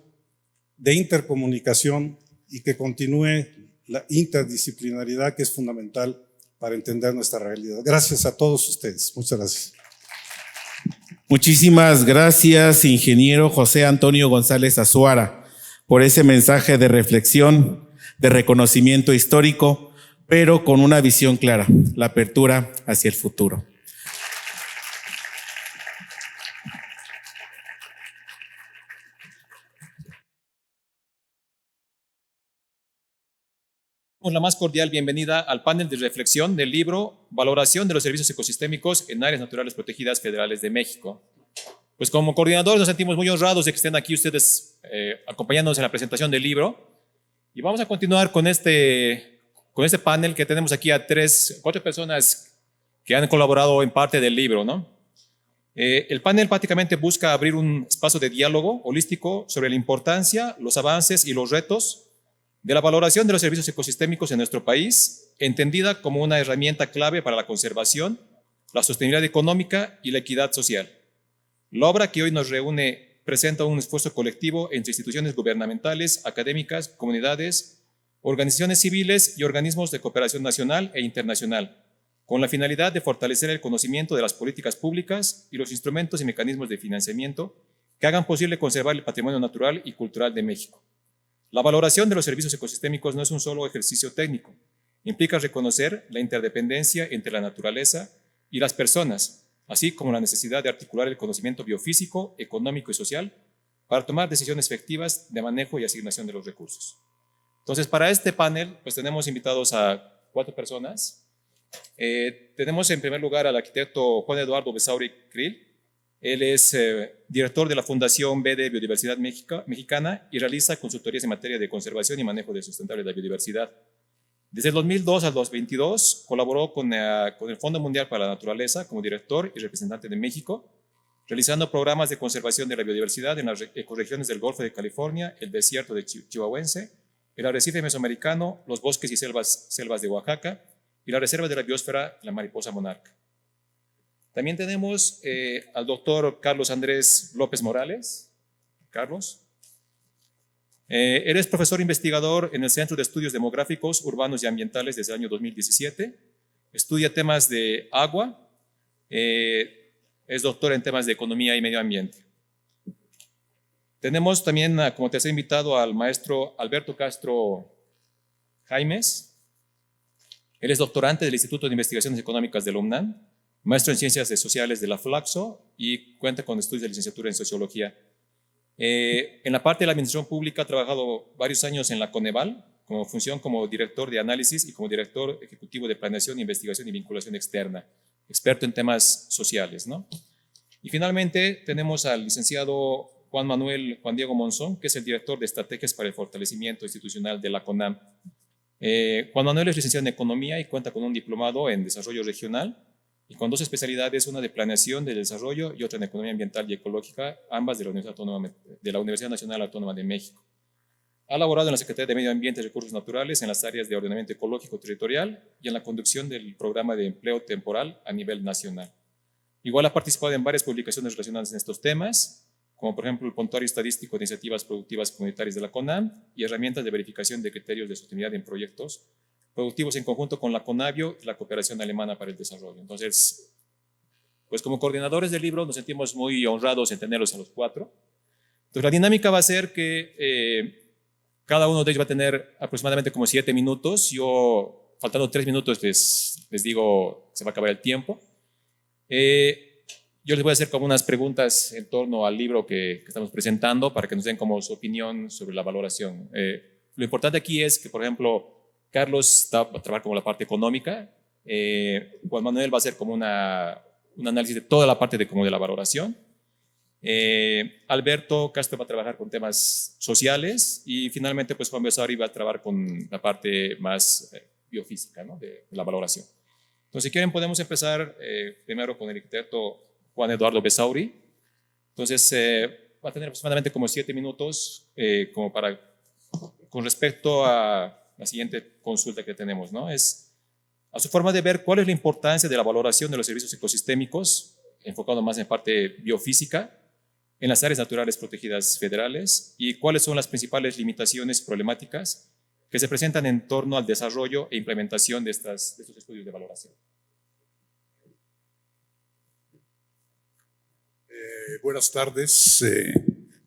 de intercomunicación y que continúe la interdisciplinaridad que es fundamental para entender nuestra realidad. Gracias a todos ustedes. Muchas gracias. Muchísimas gracias, ingeniero José Antonio González Azuara, por ese mensaje de reflexión, de reconocimiento histórico, pero con una visión clara, la apertura hacia el futuro. La más cordial bienvenida al panel de reflexión del libro Valoración de los servicios ecosistémicos en áreas naturales protegidas federales de México. Pues como coordinadores nos sentimos muy honrados de que estén aquí ustedes acompañándonos en la presentación del libro y vamos a continuar con este panel que tenemos aquí a 4 personas que han colaborado en parte del libro, ¿no? El panel prácticamente busca abrir un espacio de diálogo holístico sobre la importancia, los avances y los retos de la valoración de los servicios ecosistémicos en nuestro país, entendida como una herramienta clave para la conservación, la sostenibilidad económica y la equidad social. La obra que hoy nos reúne presenta un esfuerzo colectivo entre instituciones gubernamentales, académicas, comunidades, organizaciones civiles y organismos de cooperación nacional e internacional, con la finalidad de fortalecer el conocimiento de las políticas públicas y los instrumentos y mecanismos de financiamiento que hagan posible conservar el patrimonio natural y cultural de México. La valoración de los servicios ecosistémicos no es un solo ejercicio técnico, implica reconocer la interdependencia entre la naturaleza y las personas, así como la necesidad de articular el conocimiento biofísico, económico y social para tomar decisiones efectivas de manejo y asignación de los recursos. Entonces, para este panel, pues tenemos invitados a 4 personas. Tenemos en primer lugar al arquitecto Juan Eduardo Besauri Krill. Él es director de la Fundación BD Biodiversidad Mexicana y realiza consultorías en materia de conservación y manejo de sustentable de la biodiversidad. Desde el 2002 al 2022 colaboró con el Fondo Mundial para la Naturaleza como director y representante de México, realizando programas de conservación de la biodiversidad en las ecorregiones del Golfo de California, el desierto de Chihuahuense, el arrecife mesoamericano, los bosques y selvas de Oaxaca y la reserva de la biosfera, la mariposa monarca. También tenemos al doctor Carlos Andrés López Morales. Carlos. Él es profesor investigador en el Centro de Estudios Demográficos, Urbanos y Ambientales desde el año 2017. Estudia temas de agua. Es doctor en temas de economía y medio ambiente. Tenemos también como tercer invitado al maestro Alberto Castro Jaimes. Él es doctorante del Instituto de Investigaciones Económicas de la UNAM, maestro en Ciencias Sociales de la Flaxo y cuenta con estudios de licenciatura en Sociología. En la parte de la administración pública ha trabajado varios años en la Coneval, como función como director de análisis y como director ejecutivo de planeación, investigación y vinculación externa, experto en temas sociales, ¿no? Y finalmente tenemos al licenciado Juan Diego Monzón, que es el director de estrategias para el fortalecimiento institucional de la CONAM. Juan Manuel es licenciado en Economía y cuenta con un diplomado en Desarrollo Regional y con 2 especialidades, una de Planeación de Desarrollo y otra en Economía Ambiental y Ecológica, ambas de la Universidad Nacional Autónoma de México. Ha laborado en la Secretaría de Medio Ambiente y Recursos Naturales en las áreas de ordenamiento ecológico territorial y en la conducción del programa de empleo temporal a nivel nacional. Igual ha participado en varias publicaciones relacionadas en estos temas, como por ejemplo el Prontuario Estadístico de Iniciativas Productivas Comunitarias de la CONAM y herramientas de verificación de criterios de sostenibilidad en proyectos productivos en conjunto con la CONABIO y la Cooperación Alemana para el Desarrollo. Entonces, pues como coordinadores del libro nos sentimos muy honrados en tenerlos a los 4. Entonces la dinámica va a ser que cada uno de ellos va a tener aproximadamente como 7 minutos. Yo, faltando 3 minutos, les digo, se va a acabar el tiempo. Yo les voy a hacer como unas preguntas en torno al libro que estamos presentando para que nos den como su opinión sobre la valoración. Lo importante aquí es que, por ejemplo, Carlos va a trabajar como la parte económica, Juan Manuel va a hacer como un análisis de toda la parte de la valoración, Alberto Castro va a trabajar con temas sociales y finalmente pues Juan Besauri va a trabajar con la parte más biofísica, ¿no? de la valoración. Entonces, si quieren podemos empezar primero con el arquitecto Juan Eduardo Besauri. Entonces, va a tener aproximadamente como 7 minutos con respecto a la siguiente consulta que tenemos, ¿no? Es a su forma de ver cuál es la importancia de la valoración de los servicios ecosistémicos, enfocado más en parte biofísica, en las áreas naturales protegidas federales y cuáles son las principales limitaciones y problemáticas que se presentan en torno al desarrollo e implementación de estos estudios de valoración. Buenas tardes,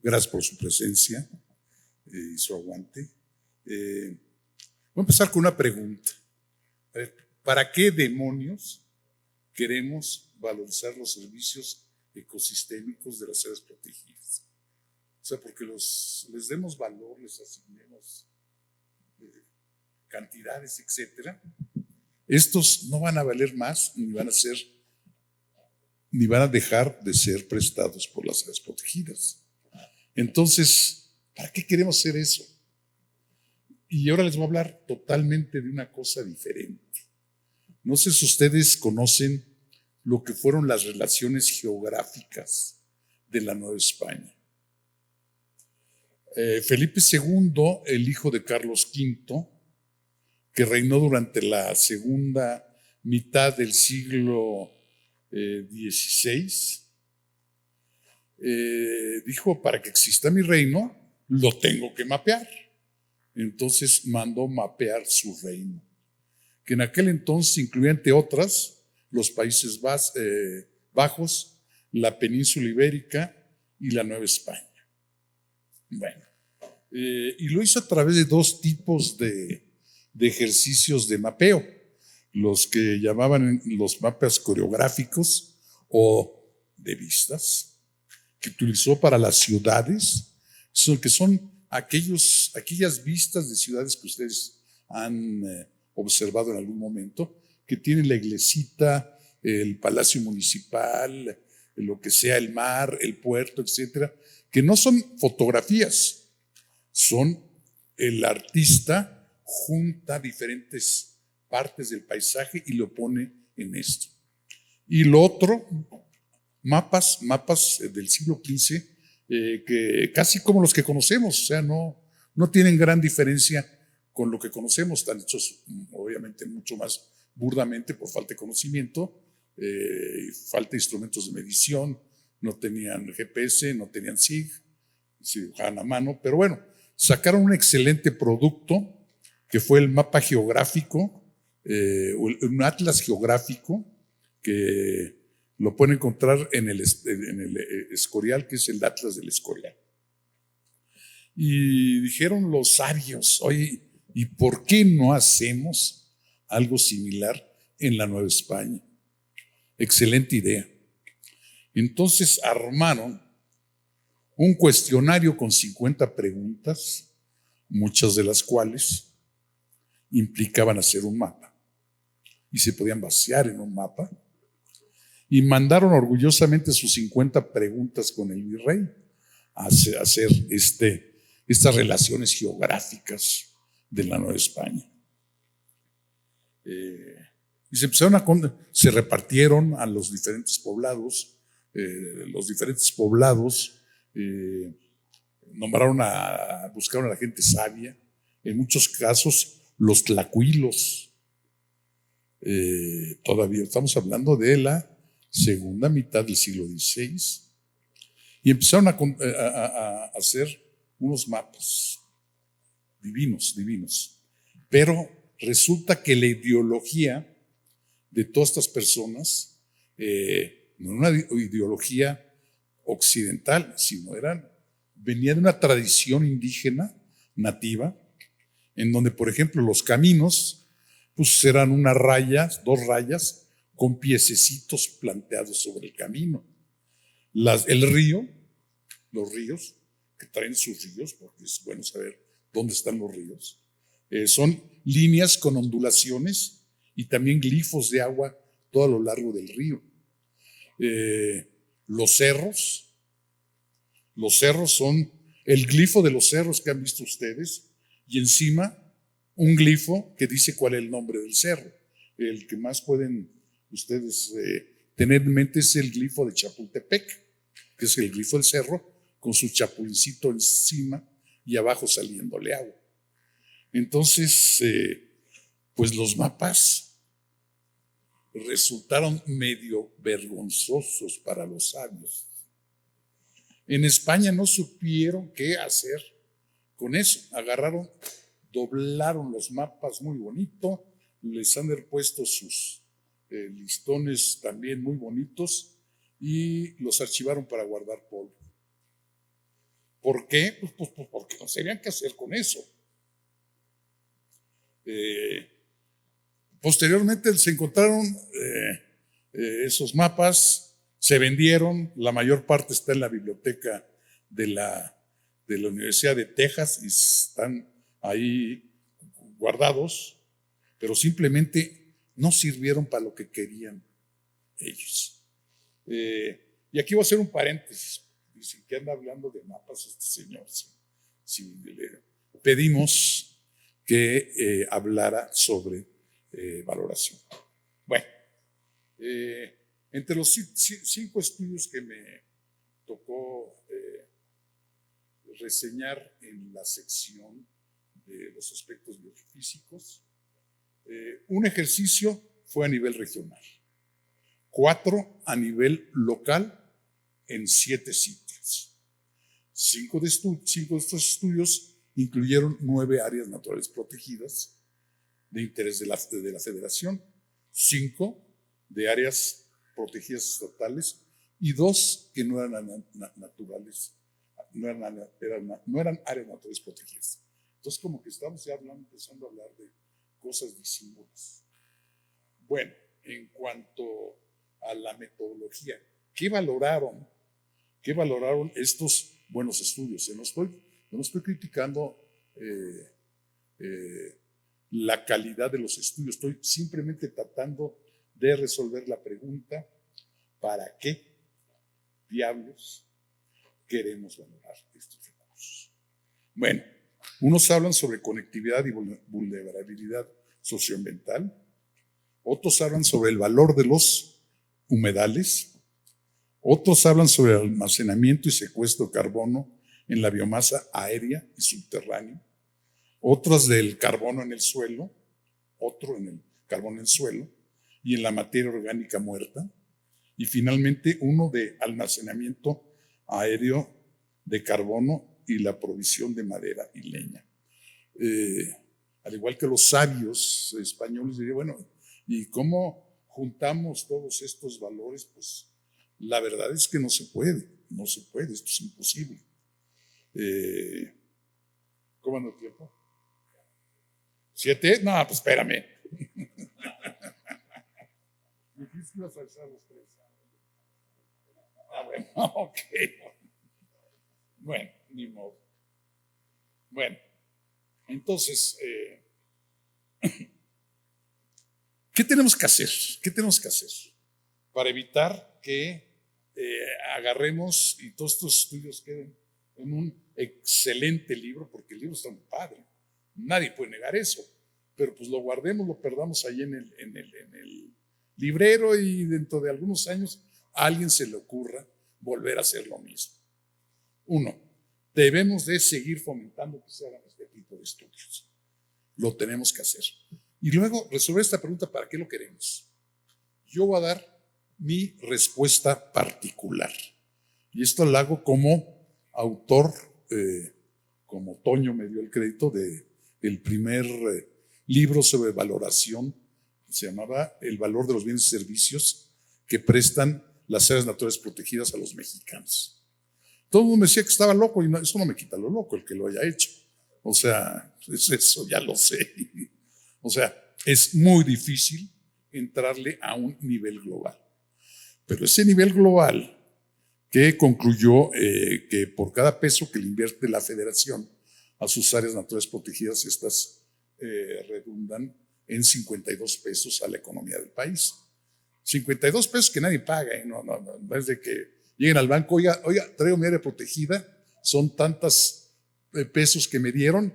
gracias por su presencia y su aguante. Voy a empezar con una pregunta. ¿Para qué demonios queremos valorizar los servicios ecosistémicos de las áreas protegidas? O sea, porque les demos valor, les asignemos cantidades, etcétera. Estos no van a valer más ni van a dejar de ser prestados por las áreas protegidas. Entonces, ¿para qué queremos hacer eso? Y ahora les voy a hablar totalmente de una cosa diferente. No sé si ustedes conocen lo que fueron las relaciones geográficas de la Nueva España. Felipe II, el hijo de Carlos V, que reinó durante la segunda mitad del siglo XVI, dijo, para que exista mi reino, lo tengo que mapear. Entonces mandó mapear su reino, que en aquel entonces incluía, entre otras, los Países Bajos, la península ibérica y la Nueva España. Bueno, y lo hizo a través de 2 tipos de de ejercicios de mapeo, los que llamaban los mapas coreográficos o de vistas, que utilizó para las ciudades, que son aquellas vistas de ciudades que ustedes han observado en algún momento, que tienen la iglesita, el palacio municipal, lo que sea, el mar, el puerto, etcétera, que no son fotografías, son el artista junta diferentes partes del paisaje y lo pone en esto. Y lo otro, mapas del siglo XV, que casi como los que conocemos, o sea, no tienen gran diferencia con lo que conocemos, están hechos obviamente mucho más burdamente por falta de conocimiento, falta de instrumentos de medición, no tenían GPS, no tenían SIG, se dibujaban a mano, pero bueno, sacaron un excelente producto que fue el mapa geográfico, un atlas geográfico, que lo pueden encontrar en el Escorial, que es el Atlas del Escorial. Y dijeron los sabios, oye, ¿y por qué no hacemos algo similar en la Nueva España? Excelente idea. Entonces armaron un cuestionario con 50 preguntas, muchas de las cuales implicaban hacer un mapa y se podían vaciar en un mapa, y mandaron orgullosamente sus 50 preguntas con el virrey a hacer estas relaciones geográficas de la Nueva España. Y se repartieron a los diferentes poblados. Buscaron a la gente sabia, en muchos casos los tlacuilos. Todavía estamos hablando de la segunda mitad del siglo XVI, y empezaron a hacer unos mapas divinos, pero resulta que la ideología de todas estas personas no era una ideología occidental, sino venía de una tradición indígena nativa, en donde, por ejemplo, los caminos pues eran dos rayas con piececitos planteados sobre el camino. Los ríos, que traen sus ríos, porque es bueno saber dónde están los ríos, son líneas con ondulaciones y también glifos de agua todo a lo largo del río. Los cerros son el glifo de los cerros que han visto ustedes, y encima un glifo que dice cuál es el nombre del cerro. El que más pueden ustedes tener en mente es el glifo de Chapultepec, que es el glifo del cerro con su chapulincito encima y abajo saliéndole agua. Entonces, pues los mapas resultaron medio vergonzosos para los sabios. En España no supieron qué hacer con eso. Doblaron los mapas muy bonito, les han puesto sus listones también muy bonitos y los archivaron para guardar polvo. ¿Por qué? Pues porque no sabían qué hacer con eso. Posteriormente se encontraron esos mapas, se vendieron, la mayor parte está en la biblioteca de la Universidad de Texas y están ahí guardados, pero simplemente no sirvieron para lo que querían ellos. Y aquí voy a hacer un paréntesis. Dicen que anda hablando de mapas este señor. Si le pedimos que hablara sobre valoración. Bueno, entre los 5 estudios que me tocó reseñar en la sección de los aspectos biofísicos, un ejercicio fue a nivel regional, 4 a nivel local en 7 sitios. 5 de estos estudios incluyeron 9 áreas naturales protegidas de interés de la Federación, 5 de áreas protegidas estatales y 2 que no eran naturales, no eran áreas naturales protegidas. Entonces, como que estamos ya empezando a hablar cosas disímbolas. Bueno, en cuanto a la metodología, ¿qué valoraron estos buenos estudios? Yo no estoy criticando la calidad de los estudios, estoy simplemente tratando de resolver la pregunta: ¿para qué diablos queremos valorar estos recursos? Bueno, unos hablan sobre conectividad y vulnerabilidad socioambiental, otros hablan sobre el valor de los humedales, otros hablan sobre el almacenamiento y secuestro de carbono en la biomasa aérea y subterránea, otros del carbono en el suelo, otro en el carbono en el suelo y en la materia orgánica muerta, y finalmente uno de almacenamiento aéreo de carbono y la provisión de madera y leña. Al igual que los sabios españoles, diría, bueno, ¿y cómo juntamos todos estos valores? Pues la verdad es que no se puede, esto es imposible. ¿Cómo anda el tiempo? ¿7? No, pues espérame. Dijiste que ibas a alzar los 3. Bueno, ok. Bueno, ni modo. Bueno, entonces, ¿qué tenemos que hacer? ¿Qué tenemos que hacer para evitar que agarremos y todos estos estudios queden en un excelente libro? Porque el libro está muy padre, nadie puede negar eso, pero pues lo guardemos, lo perdamos ahí en el librero y dentro de algunos años a alguien se le ocurra volver a hacer lo mismo. Uno, debemos de seguir fomentando que se hagan este tipo de estudios. Lo tenemos que hacer. Y luego resolver esta pregunta: ¿para qué lo queremos? Yo voy a dar mi respuesta particular. Y esto lo hago como autor, como Toño me dio el crédito del primer libro sobre valoración, se llamaba El valor de los bienes y servicios que prestan las áreas naturales protegidas a los mexicanos. Todo el mundo me decía que estaba loco, y no, eso no me quita lo loco el que lo haya hecho. O sea, eso ya lo sé. O sea, es muy difícil entrarle a un nivel global. Pero ese nivel global que concluyó que por cada peso que le invierte la federación a sus áreas naturales protegidas, estas redundan en 52 pesos a la economía del país. 52 pesos que nadie paga, ¿eh? No es de que lleguen al banco: oiga, traigo mi área protegida, son tantos pesos que me dieron,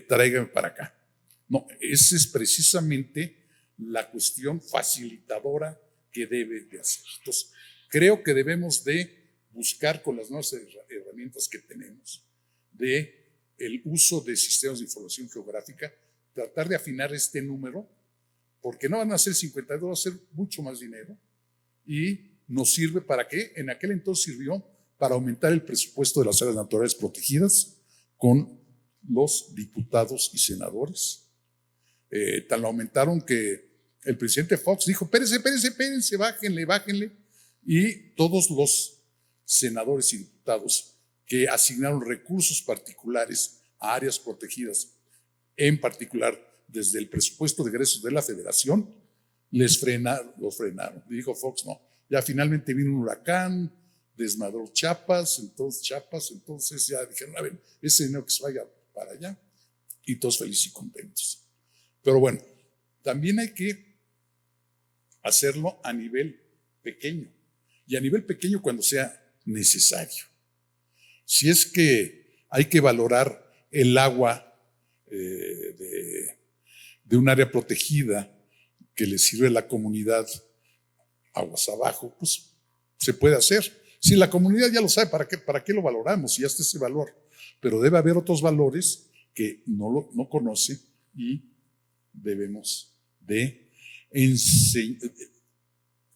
tráigame para acá. No, esa es precisamente la cuestión facilitadora que debe de hacer. Entonces, creo que debemos de buscar con las nuevas herramientas que tenemos, de el uso de sistemas de información geográfica, tratar de afinar este número, porque no van a ser 52, va a ser mucho más dinero, y nos sirve para qué. En aquel entonces sirvió para aumentar el presupuesto de las áreas naturales protegidas con los diputados y senadores. Tan lo aumentaron que el presidente Fox dijo: espérense, bájenle, y todos los senadores y diputados que asignaron recursos particulares a áreas protegidas, en particular desde el presupuesto de egresos de la federación, los frenaron. Dijo Fox: no, ya finalmente vino un huracán, desmadró Chiapas, entonces ya dijeron: a ver, ese dinero que se vaya para allá, y todos felices y contentos. Pero bueno, también hay que hacerlo a nivel pequeño, y a nivel pequeño cuando sea necesario. Si es que hay que valorar el agua de un área protegida que le sirve a la comunidad aguas abajo, pues se puede hacer. Si la comunidad ya lo sabe, ¿para qué lo valoramos? Y ya está ese valor. Pero debe haber otros valores que no conoce, y debemos de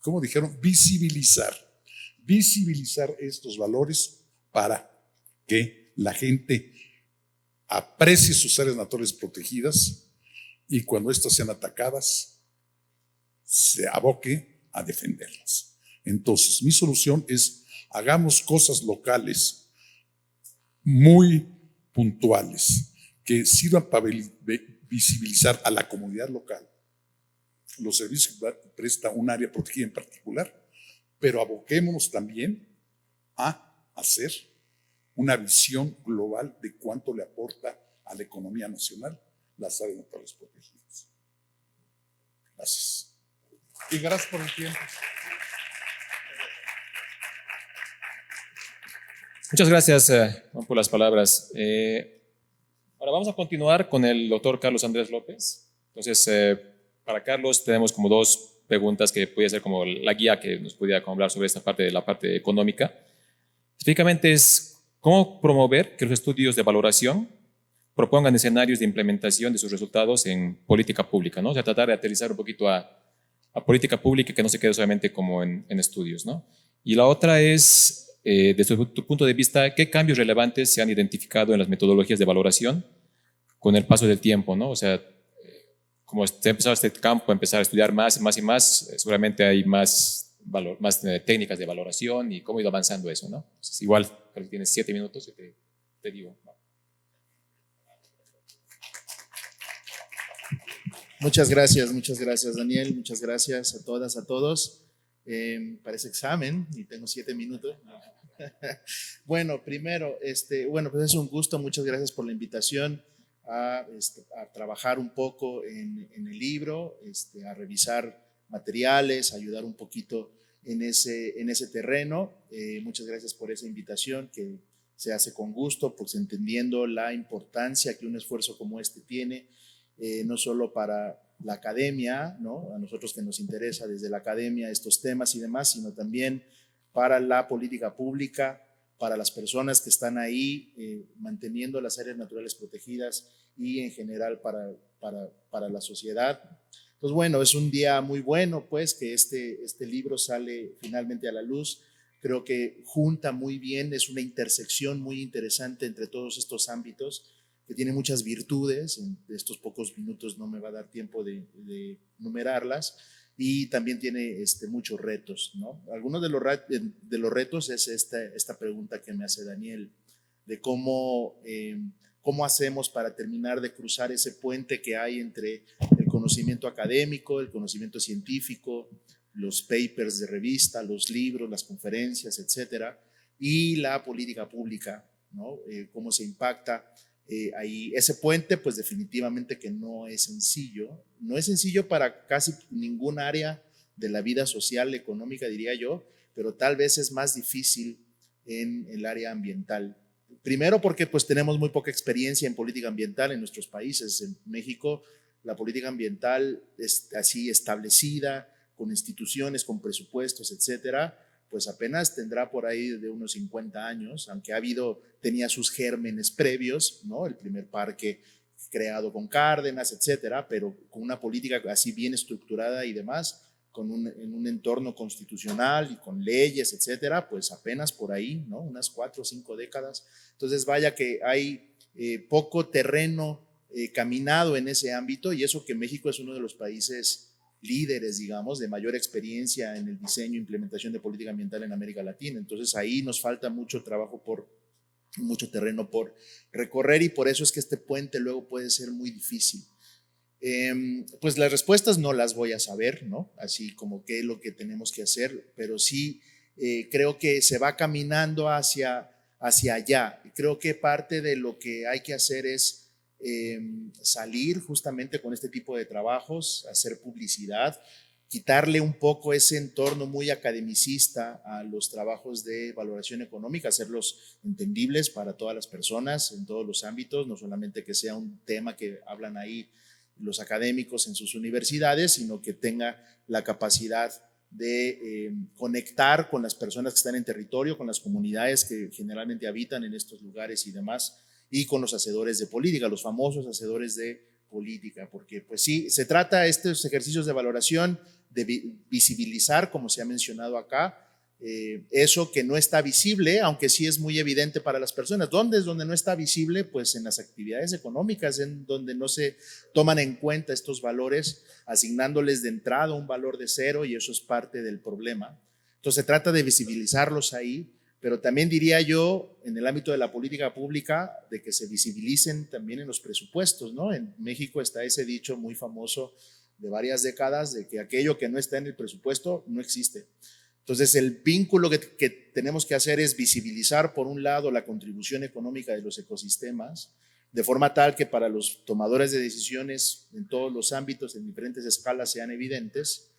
¿cómo dijeron? Visibilizar estos valores para que la gente aprecie sus áreas naturales protegidas, y cuando éstas sean atacadas se aboque a defenderlas. Entonces, mi solución es: hagamos cosas locales muy puntuales que sirvan para visibilizar a la comunidad local los servicios que presta un área protegida en particular, pero aboquémonos también a hacer una visión global de cuánto le aporta a la economía nacional las áreas naturales protegidas. Gracias. Y gracias por el tiempo. Muchas gracias, Juan, por las palabras. Ahora vamos a continuar con el doctor Carlos Andrés López. Entonces, para Carlos tenemos como dos preguntas que puede ser como la guía que nos pudiera hablar sobre esta parte de la parte económica. Específicamente es cómo promover que los estudios de valoración propongan escenarios de implementación de sus resultados en política pública, ¿no? O sea, tratar de aterrizar un poquito a política pública que no se quede solamente como en estudios, ¿no? Y la otra es, desde tu punto de vista, ¿qué cambios relevantes se han identificado en las metodologías de valoración con el paso del tiempo, ¿no? O sea, como se ha empezado este campo a empezar a estudiar más y más, seguramente hay más técnicas de valoración y cómo ha ido avanzando eso, ¿no? Entonces, igual, creo que tienes 7 minutos, yo te digo. Muchas gracias Daniel, muchas gracias a todas, a todos. Parece examen y tengo 7 minutos. Bueno, primero, pues es un gusto, muchas gracias por la invitación a trabajar un poco en el libro, a revisar materiales, ayudar un poquito en ese terreno. Muchas gracias por esa invitación que se hace con gusto, pues entendiendo la importancia que un esfuerzo como este tiene, no solo para la academia, ¿no? A nosotros que nos interesa desde la academia estos temas y demás, sino también para la política pública, para las personas que están ahí manteniendo las áreas naturales protegidas y en general para la sociedad. Entonces, bueno, es un día muy bueno, pues, que este libro sale finalmente a la luz. Creo que junta muy bien, es una intersección muy interesante entre todos estos ámbitos, que tiene muchas virtudes. En estos pocos minutos no me va a dar tiempo de numerarlas, y también tiene muchos retos, ¿no? Algunos de los retos es esta pregunta que me hace Daniel, de cómo hacemos para terminar de cruzar ese puente que hay entre el conocimiento académico, el conocimiento científico, los papers de revista, los libros, las conferencias, etcétera, y la política pública, ¿no? Cómo se impacta ahí. Ese puente, pues definitivamente que no es sencillo. No es sencillo para casi ningún área de la vida social, económica, diría yo, pero tal vez es más difícil en el área ambiental. Primero porque pues tenemos muy poca experiencia en política ambiental en nuestros países. En México la política ambiental es así establecida, con instituciones, con presupuestos, etcétera, pues apenas tendrá por ahí de unos 50 años, aunque tenía sus gérmenes previos, ¿no? El primer parque creado con Cárdenas, etcétera, pero con una política así bien estructurada y demás, en un entorno constitucional y con leyes, etcétera, pues apenas por ahí, ¿no? Unas 4 o 5 décadas. Entonces, vaya que hay poco terreno caminado en ese ámbito, y eso que México es uno de los países líderes, digamos, de mayor experiencia en el diseño e implementación de política ambiental en América Latina. Entonces, ahí nos falta mucho trabajo mucho terreno por recorrer, y por eso es que este puente luego puede ser muy difícil. Pues las respuestas no las voy a saber, ¿no? Así como qué es lo que tenemos que hacer, pero sí creo que se va caminando hacia allá. Creo que parte de lo que hay que hacer es salir justamente con este tipo de trabajos, hacer publicidad, quitarle un poco ese entorno muy academicista a los trabajos de valoración económica, hacerlos entendibles para todas las personas en todos los ámbitos, no solamente que sea un tema que hablan ahí los académicos en sus universidades, sino que tenga la capacidad de conectar con las personas que están en territorio, con las comunidades que generalmente habitan en estos lugares y demás, y con los hacedores de política, los famosos hacedores de política, porque pues sí, se trata estos ejercicios de valoración de visibilizar, como se ha mencionado acá, eso que no está visible, aunque sí es muy evidente para las personas. ¿Dónde es donde no está visible? Pues en las actividades económicas, en donde no se toman en cuenta estos valores, asignándoles de entrada un valor de 0, y eso es parte del problema. Entonces se trata de visibilizarlos ahí, pero también diría yo, en el ámbito de la política pública, de que se visibilicen también en los presupuestos, ¿no? En México está ese dicho muy famoso de varias décadas de que aquello que no está en el presupuesto no existe. Entonces, el vínculo que tenemos que hacer es visibilizar, por un lado, la contribución económica de los ecosistemas, de forma tal que para los tomadores de decisiones en todos los ámbitos, en diferentes escalas, sean evidentes.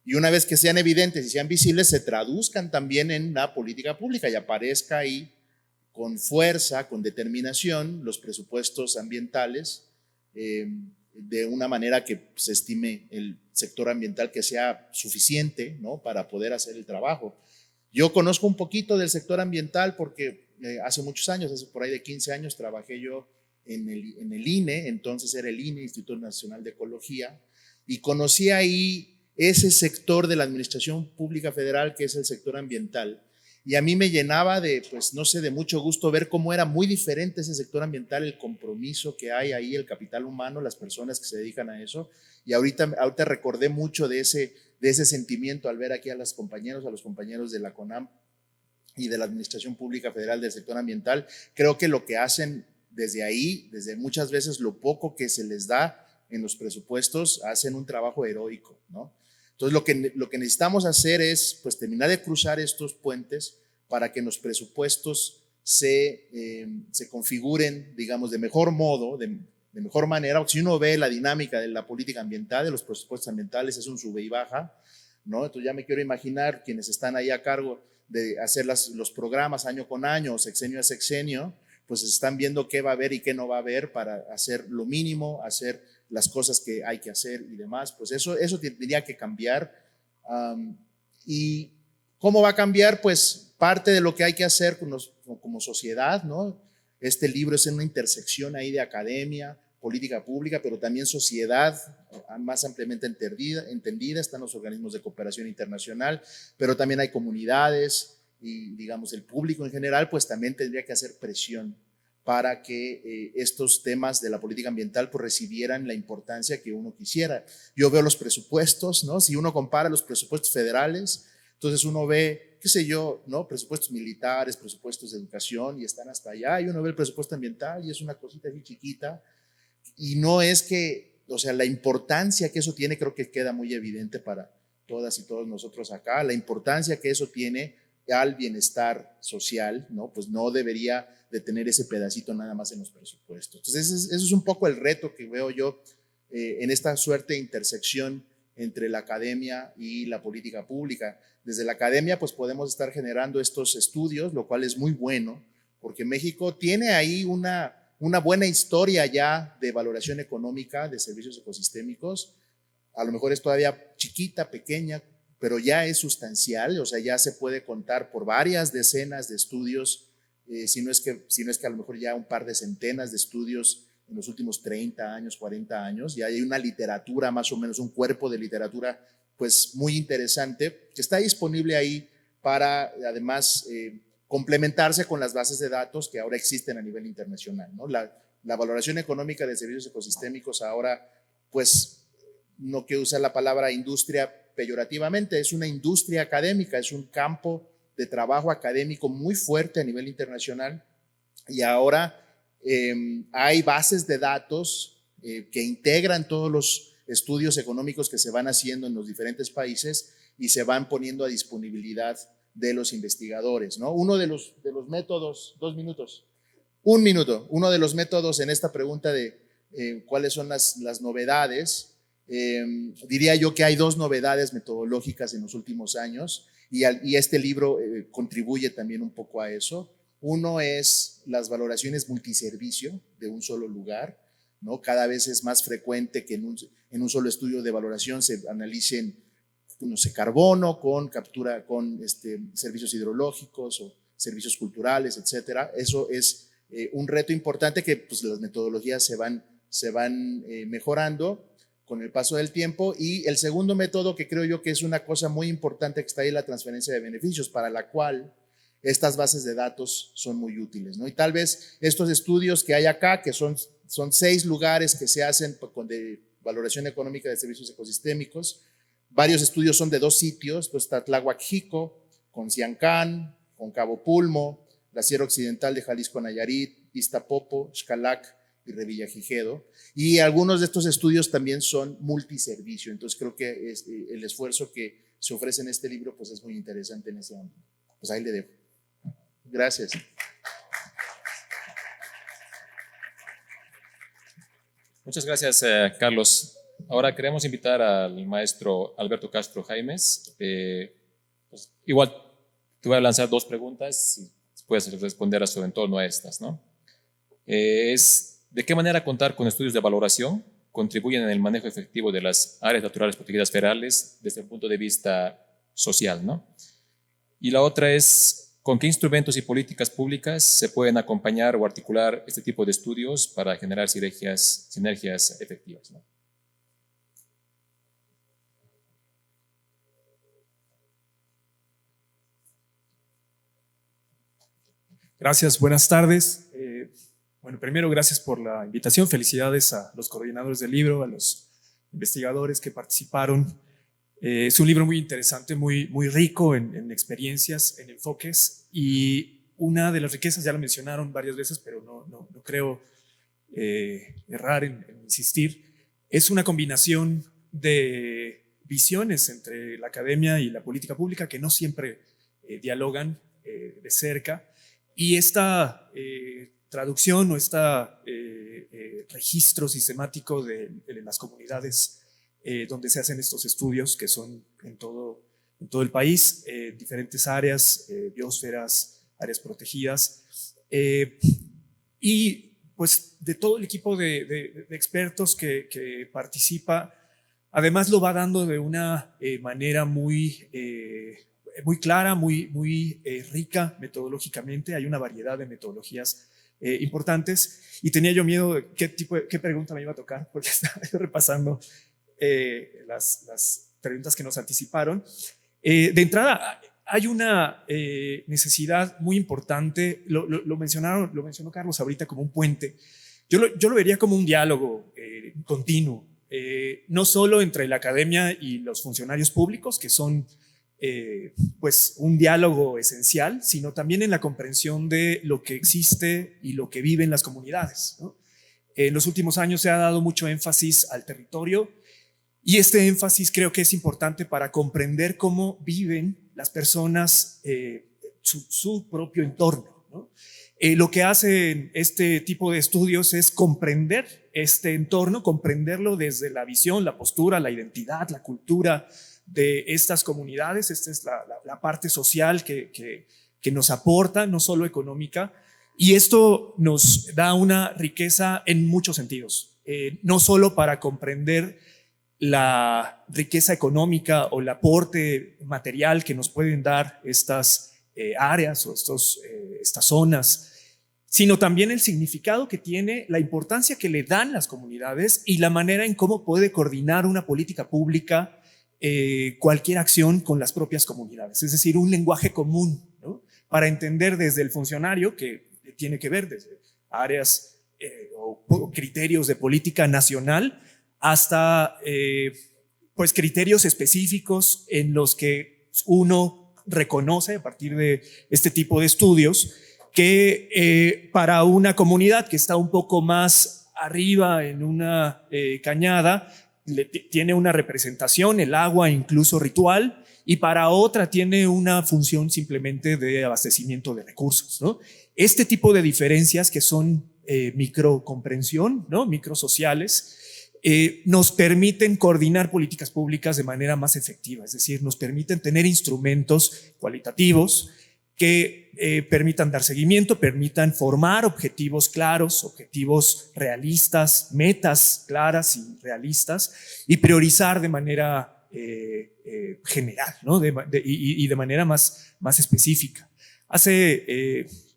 Y una vez que sean evidentes y sean visibles, se traduzcan también en la política pública y aparezca ahí con fuerza, con determinación, los presupuestos ambientales, de una manera que se estime el sector ambiental que sea suficiente, ¿no?, para poder hacer el trabajo. Yo conozco un poquito del sector ambiental porque hace muchos años, hace por ahí de 15 años, trabajé yo en el INE, entonces era el INE, Instituto Nacional de Ecología, y conocí ahí ese sector de la administración pública federal que es el sector ambiental. Y a mí me llenaba de, pues no sé, de mucho gusto ver cómo era muy diferente ese sector ambiental, el compromiso que hay ahí, el capital humano, las personas que se dedican a eso. Y ahorita recordé mucho de ese sentimiento al ver aquí a los compañeros de la CONAM y de la Administración Pública Federal del sector ambiental. Creo que lo que hacen desde ahí, desde muchas veces lo poco que se les da en los presupuestos, hacen un trabajo heroico, ¿no? Entonces, lo que necesitamos hacer es, pues, terminar de cruzar estos puentes para que en los presupuestos se configuren, digamos, de mejor modo, de mejor manera. Si uno ve la dinámica de la política ambiental, de los presupuestos ambientales, es un sube y baja, ¿no? Entonces ya me quiero imaginar quienes están ahí a cargo de hacer los programas año con año o sexenio a sexenio, pues están viendo qué va a haber y qué no va a haber para hacer lo mínimo, hacer las cosas que hay que hacer y demás. Pues eso tendría que cambiar. ¿Y cómo va a cambiar? Pues parte de lo que hay que hacer como sociedad, ¿no? Este libro es en una intersección ahí de academia, política pública, pero también sociedad más ampliamente entendida. Están los organismos de cooperación internacional, pero también hay comunidades y, digamos, el público en general, pues también tendría que hacer presión para que estos temas de la política ambiental pues recibieran la importancia que uno quisiera. Yo veo los presupuestos, ¿no? Si uno compara los presupuestos federales, entonces uno ve, qué sé yo, ¿no?, presupuestos militares, presupuestos de educación, y están hasta allá, y uno ve el presupuesto ambiental y es una cosita así chiquita, y no es que, o sea, la importancia que eso tiene creo que queda muy evidente para todas y todos nosotros acá, la importancia que eso tiene al bienestar social, ¿no? Pues no debería de tener ese pedacito nada más en los presupuestos. Entonces, eso es un poco el reto que veo yo en esta suerte de intersección entre la academia y la política pública. Desde la academia, pues podemos estar generando estos estudios, lo cual es muy bueno, porque México tiene ahí una buena historia ya de valoración económica de servicios ecosistémicos. A lo mejor es todavía chiquita, pequeña, pero ya es sustancial, o sea, ya se puede contar por varias decenas de estudios, si no es que a lo mejor ya un par de centenas de estudios en los últimos 30 años, 40 años, ya hay una literatura, más o menos un cuerpo de literatura, pues muy interesante, que está disponible ahí para, además, complementarse con las bases de datos que ahora existen a nivel internacional, ¿no? La valoración económica de servicios ecosistémicos ahora, pues, no quiero usar la palabra industria peyorativamente, es una industria académica, es un campo de trabajo académico muy fuerte a nivel internacional, y ahora hay bases de datos que integran todos los estudios económicos que se van haciendo en los diferentes países y se van poniendo a disponibilidad de los investigadores, ¿no? Uno de los métodos, 2 minutos, 1 minuto, uno de los métodos en esta pregunta de cuáles son las novedades, diría yo que hay 2 novedades metodológicas en los últimos años y este libro contribuye también un poco a eso. Uno es las valoraciones multiservicio de un solo lugar, ¿no? Cada vez es más frecuente que en un solo estudio de valoración se analicen, no sé, carbono con captura, con servicios hidrológicos o servicios culturales, etcétera. Eso es un reto importante que pues, las metodologías se van mejorando con el paso del tiempo. Y el segundo método, que creo yo que es una cosa muy importante que está ahí, la transferencia de beneficios, para la cual estas bases de datos son muy útiles, ¿no? Y tal vez estos estudios que hay acá, que son 6 lugares que se hacen de valoración económica de servicios ecosistémicos, varios estudios son de 2 sitios, pues está Tláhuac-Xico, Conciancán, con Cabo Pulmo, la Sierra Occidental de Jalisco Nayarit, Iztapopo, Xcalac y Revillagigedo. Y algunos de estos estudios también son multiservicio. Entonces creo que el esfuerzo que se ofrece en este libro pues es muy interesante en ese ámbito. Pues ahí le dejo. Gracias. Muchas gracias, Carlos. Ahora queremos invitar al maestro Alberto Castro Jaimes. Pues, igual te voy a lanzar 2 preguntas y puedes responder a su entorno a estas, ¿no? ¿De qué manera contar con estudios de valoración contribuyen en el manejo efectivo de las áreas naturales protegidas federales desde el punto de vista social, ¿no? Y la otra es, ¿con qué instrumentos y políticas públicas se pueden acompañar o articular este tipo de estudios para generar sinergias efectivas, ¿no? Gracias, buenas tardes. Bueno, primero, gracias por la invitación. Felicidades a los coordinadores del libro, a los investigadores que participaron. Es un libro muy interesante, muy rico en experiencias, en enfoques, y una de las riquezas, ya lo mencionaron varias veces, pero no creo errar en insistir, es una combinación de visiones entre la academia y la política pública que no siempre dialogan de cerca. Y esta traducción o este registro sistemático de las comunidades donde se hacen estos estudios, que son en todo el país, diferentes áreas, biosferas, áreas protegidas, y pues de todo el equipo de expertos que participa, además lo va dando de una manera muy clara, muy rica metodológicamente. Hay una variedad de metodologías importantes, y tenía yo miedo de qué pregunta me iba a tocar, porque estaba repasando las preguntas que nos anticiparon. De entrada, hay una necesidad muy importante, lo mencionó Carlos ahorita, como un puente. Yo lo vería como un diálogo continuo, no solo entre la academia y los funcionarios públicos, que son pues un diálogo esencial, sino también en la comprensión de lo que existe y lo que viven las comunidades, ¿no? En los últimos años se ha dado mucho énfasis al territorio, y este énfasis creo que es importante para comprender cómo viven las personas su propio entorno, ¿no? Lo que hacen este tipo de estudios es comprender este entorno, comprenderlo desde la visión, la postura, la identidad, la cultura de estas comunidades. Esta es la parte social que nos aporta, no solo económica, y esto nos da una riqueza en muchos sentidos, no solo para comprender la riqueza económica o el aporte material que nos pueden dar estas áreas o estas zonas, sino también el significado que tiene, la importancia que le dan las comunidades y la manera en cómo puede coordinar una política pública cualquier acción con las propias comunidades. Es decir, un lenguaje común, ¿no? Para entender desde el funcionario, que tiene que ver desde áreas o criterios de política nacional, hasta pues criterios específicos en los que uno reconoce a partir de este tipo de estudios que para una comunidad que está un poco más arriba en una cañada tiene una representación, el agua incluso ritual, y para otra tiene una función simplemente de abastecimiento de recursos, ¿no? Este tipo de diferencias que son microcomprensión, ¿no? Microsociales, nos permiten coordinar políticas públicas de manera más efectiva, es decir, nos permiten tener instrumentos cualitativos que permitan dar seguimiento, permitan formar objetivos claros, objetivos realistas, metas claras y realistas, y priorizar de manera general, ¿no? y de manera más específica.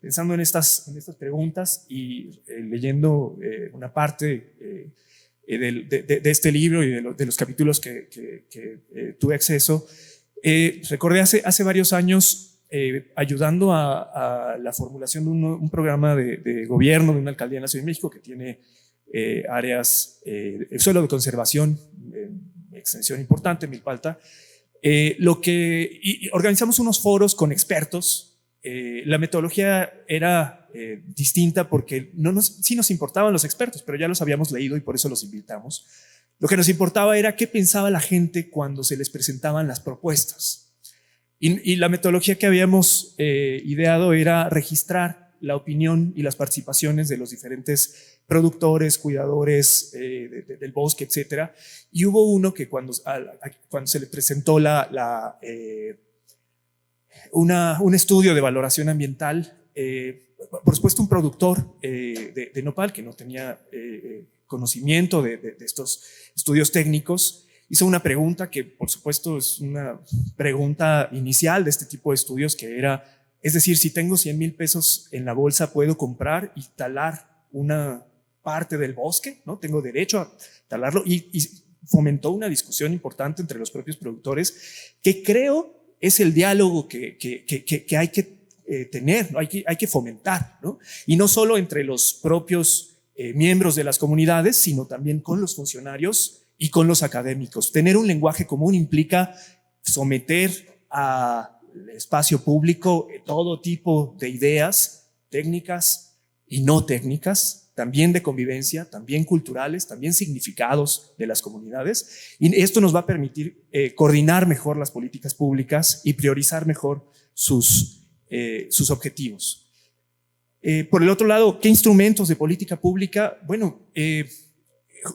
Pensando en estas preguntas y leyendo una parte de este libro y de los capítulos que tuve acceso, recordé hace varios años ayudando a la formulación de un programa de gobierno de una alcaldía en la Ciudad de México que tiene áreas, suelo de conservación, extensión importante, Milpalta, y organizamos unos foros con expertos la metodología era distinta porque sí nos importaban los expertos, pero ya los habíamos leído y por eso los invitamos. Lo que nos importaba era qué pensaba la gente cuando se les presentaban las propuestas. Y la metodología que habíamos ideado era registrar la opinión y las participaciones de los diferentes productores, cuidadores del bosque, etcétera. Y hubo uno que cuando se le presentó un estudio de valoración ambiental, por supuesto un productor de nopal que no tenía conocimiento de estos estudios técnicos, hizo una pregunta que por supuesto es una pregunta inicial de este tipo de estudios, que era, es decir, si tengo 100,000 pesos en la bolsa, ¿puedo comprar y talar una parte del bosque? ¿No? ¿Tengo derecho a talarlo? Y fomentó una discusión importante entre los propios productores, que creo es el diálogo que hay que tener, ¿no? hay que fomentar, ¿no? Y no solo entre los propios miembros de las comunidades, sino también con los funcionarios y con los académicos. Tener un lenguaje común implica someter al espacio público todo tipo de ideas técnicas y no técnicas, también de convivencia, también culturales, también significados de las comunidades. Y esto nos va a permitir coordinar mejor las políticas públicas y priorizar mejor sus objetivos. Por el otro lado, ¿qué instrumentos de política pública? Bueno,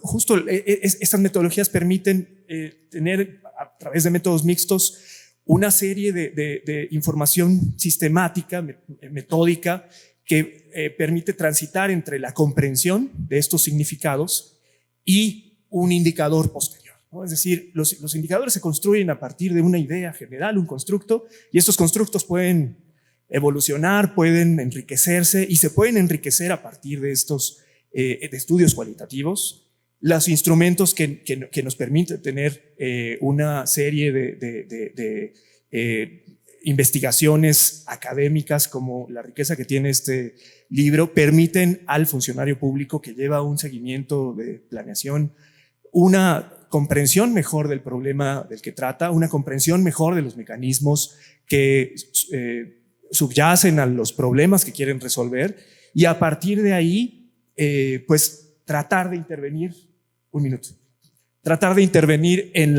justo estas metodologías permiten tener a través de métodos mixtos una serie de información sistemática, metódica, que permite transitar entre la comprensión de estos significados y un indicador posterior, ¿no? Es decir, los indicadores se construyen a partir de una idea general, un constructo, y estos constructos pueden evolucionar, pueden enriquecerse y se pueden enriquecer a partir de estos de estudios cualitativos. Los instrumentos que nos permiten tener una serie de investigaciones académicas, como la riqueza que tiene este libro, permiten al funcionario público que lleva un seguimiento de planeación una comprensión mejor del problema del que trata, una comprensión mejor de los mecanismos que subyacen a los problemas que quieren resolver, y a partir de ahí pues tratar de intervenir en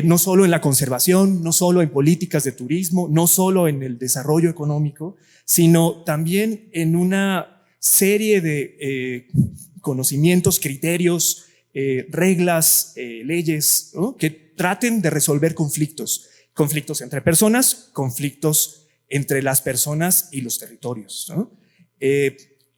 no solo en la conservación, no solo en políticas de turismo, no solo en el desarrollo económico, sino también en una serie de conocimientos, criterios, reglas, leyes, ¿no? Que traten de resolver conflictos entre personas, conflictos entre las personas y los territorios, ¿no?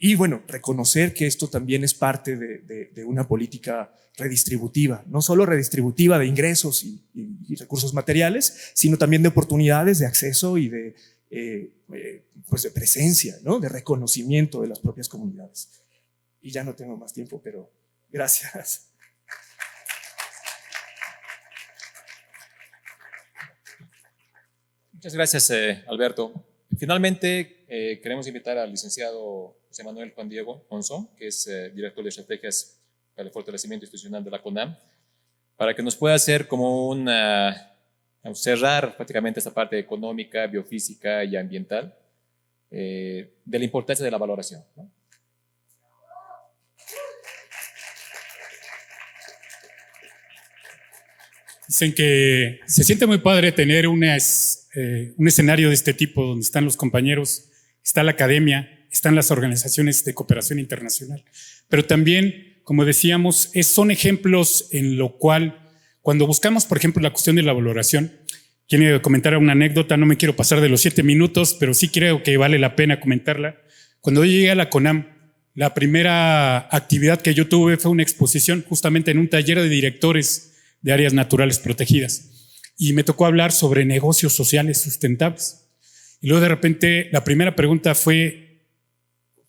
Y bueno, reconocer que esto también es parte de una política redistributiva, no solo redistributiva de ingresos y recursos materiales, sino también de oportunidades de acceso y pues de presencia, ¿no? De reconocimiento de las propias comunidades. Y ya no tengo más tiempo, pero gracias. Muchas gracias, Alberto. Finalmente, queremos invitar al licenciado José Manuel Juan Diego Monzón, que es director de estrategias para el fortalecimiento institucional de la CONAM, para que nos pueda hacer como cerrar prácticamente esta parte económica, biofísica y ambiental de la importancia de la valoración, ¿no? Dicen que se siente muy padre tener un escenario de este tipo donde están los compañeros, está la academia, están las organizaciones de cooperación internacional, pero también, como decíamos, son ejemplos en lo cual, cuando buscamos, por ejemplo, la cuestión de la valoración, quiero comentar una anécdota, no me quiero pasar de los 7 minutos, pero sí creo que vale la pena comentarla. Cuando yo llegué a la CONAM, la primera actividad que yo tuve fue una exposición justamente en un taller de directores de áreas naturales protegidas, y me tocó hablar sobre negocios sociales sustentables. Y luego de repente la primera pregunta fue: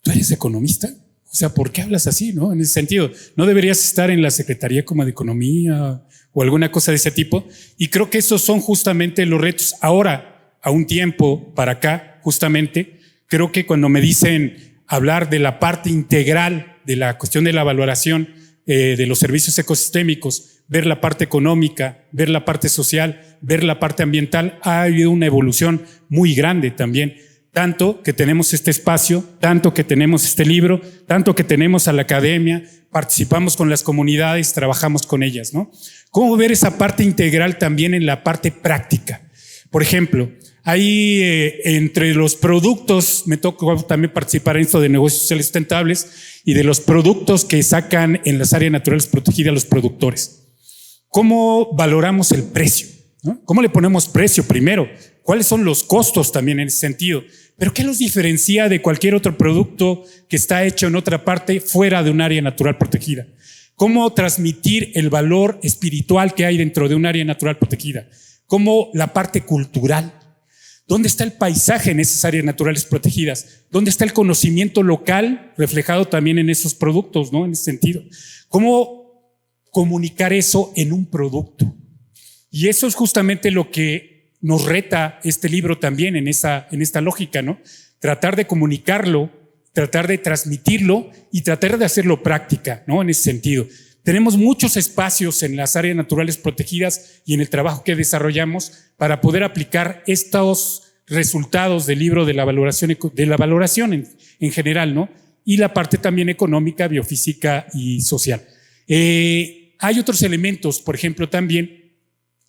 ¿tú eres economista? O sea, ¿por qué hablas así, no? En ese sentido, ¿no deberías estar en la Secretaría como de Economía o alguna cosa de ese tipo? Y creo que esos son justamente los retos. Ahora, a un tiempo para acá, justamente, creo que cuando me dicen hablar de la parte integral de la cuestión de la valoración de los servicios ecosistémicos ver la parte económica, ver la parte social, ver la parte ambiental, ha habido una evolución muy grande también. Tanto que tenemos este espacio, tanto que tenemos este libro, tanto que tenemos a la academia, participamos con las comunidades, trabajamos con ellas, ¿no? ¿Cómo ver esa parte integral también en la parte práctica? Por ejemplo, hay entre los productos, me tocó también participar en esto de negocios sociales sustentables y de los productos que sacan en las áreas naturales protegidas los productores. ¿Cómo valoramos el precio? ¿No? ¿Cómo le ponemos precio primero? ¿Cuáles son los costos también en ese sentido? ¿Pero qué los diferencia de cualquier otro producto que está hecho en otra parte fuera de un área natural protegida? ¿Cómo transmitir el valor espiritual que hay dentro de un área natural protegida? ¿Cómo la parte cultural? ¿Dónde está el paisaje en esas áreas naturales protegidas? ¿Dónde está el conocimiento local reflejado también en esos productos, ¿no? En ese sentido. ¿Cómo comunicar eso en un producto? Y eso es justamente lo que nos reta este libro también en esta lógica, ¿no? Tratar de comunicarlo, tratar de transmitirlo y tratar de hacerlo práctica, ¿no? En ese sentido. Tenemos muchos espacios en las áreas naturales protegidas y en el trabajo que desarrollamos para poder aplicar estos resultados del libro de la valoración en general, ¿no? Y la parte también económica, biofísica y social. Hay otros elementos, por ejemplo, también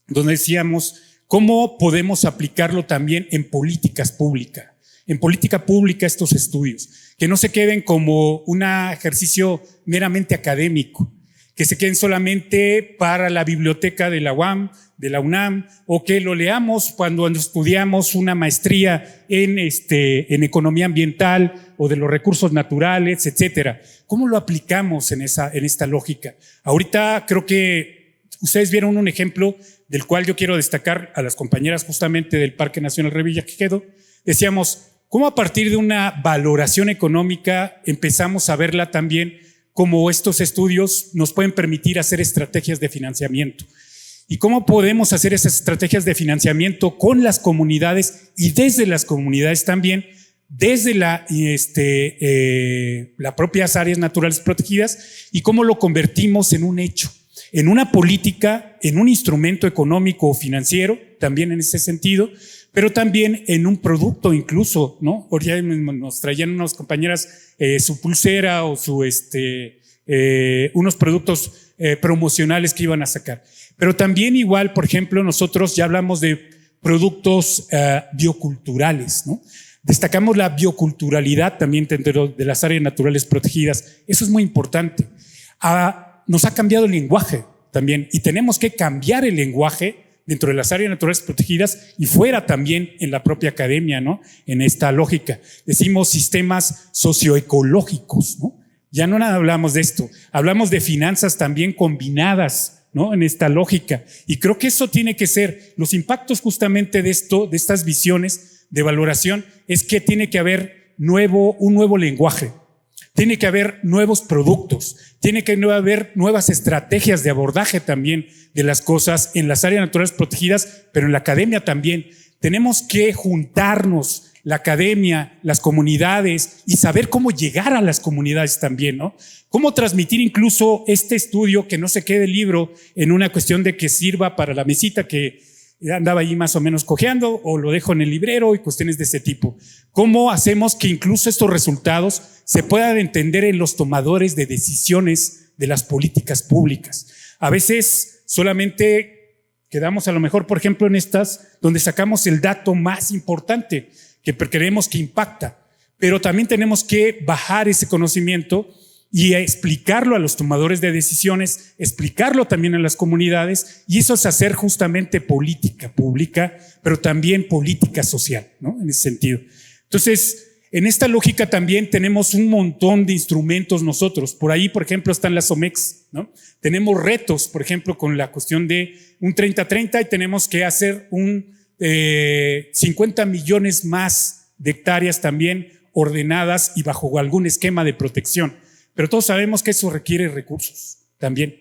donde decíamos cómo podemos aplicarlo también en políticas públicas. En política pública estos estudios, que no se queden como un ejercicio meramente académico, que se queden solamente para la biblioteca de la UAM, de la UNAM, o que lo leamos cuando estudiamos una maestría en economía ambiental o de los recursos naturales, etcétera. ¿Cómo lo aplicamos en esta lógica? Ahorita creo que ustedes vieron un ejemplo del cual yo quiero destacar a las compañeras justamente del Parque Nacional Revillagigedo. Decíamos, ¿cómo a partir de una valoración económica empezamos a verla también como estos estudios nos pueden permitir hacer estrategias de financiamiento? ¿Y cómo podemos hacer esas estrategias de financiamiento con las comunidades y desde las comunidades también, desde las propias áreas naturales protegidas, y cómo lo convertimos en un hecho, en una política, en un instrumento económico o financiero, también en ese sentido, pero también en un producto incluso, ¿no? Ahorita nos traían unas compañeras su pulsera o unos productos promocionales que iban a sacar. Pero también igual, por ejemplo, nosotros ya hablamos de productos bioculturales, ¿no? Destacamos la bioculturalidad también dentro de las áreas naturales protegidas. Eso es muy importante. Nos ha cambiado el lenguaje también y tenemos que cambiar el lenguaje dentro de las áreas naturales protegidas y fuera también en la propia academia, ¿no? En esta lógica. Decimos sistemas socioecológicos, ¿no? Ya no nada hablamos de esto, hablamos de finanzas también combinadas, ¿no? En esta lógica. Y creo que eso tiene que ser, los impactos justamente de esto, de estas visiones de valoración, es que tiene que haber un nuevo lenguaje. Tiene que haber nuevos productos, tiene que haber nuevas estrategias de abordaje también de las cosas en las áreas naturales protegidas, pero en la academia también. Tenemos que juntarnos, la academia, las comunidades, y saber cómo llegar a las comunidades también, ¿no? Cómo transmitir incluso este estudio, que no se quede el libro en una cuestión de que sirva para la mesita que andaba ahí más o menos cojeando, o lo dejo en el librero y cuestiones de ese tipo. ¿Cómo hacemos que incluso estos resultados se puedan entender en los tomadores de decisiones de las políticas públicas? A veces solamente quedamos a lo mejor, por ejemplo, en estas, donde sacamos el dato más importante que creemos que impacta, pero también tenemos que bajar ese conocimiento y explicarlo a los tomadores de decisiones, explicarlo también a las comunidades, y eso es hacer justamente política pública, pero también política social, ¿no? En ese sentido. Entonces, en esta lógica también tenemos un montón de instrumentos nosotros. Por ahí, por ejemplo, están las OMEX, ¿no? Tenemos retos, por ejemplo, con la cuestión de un 30-30 y tenemos que hacer 50 millones más de hectáreas también ordenadas y bajo algún esquema de protección. Pero todos sabemos que eso requiere recursos también.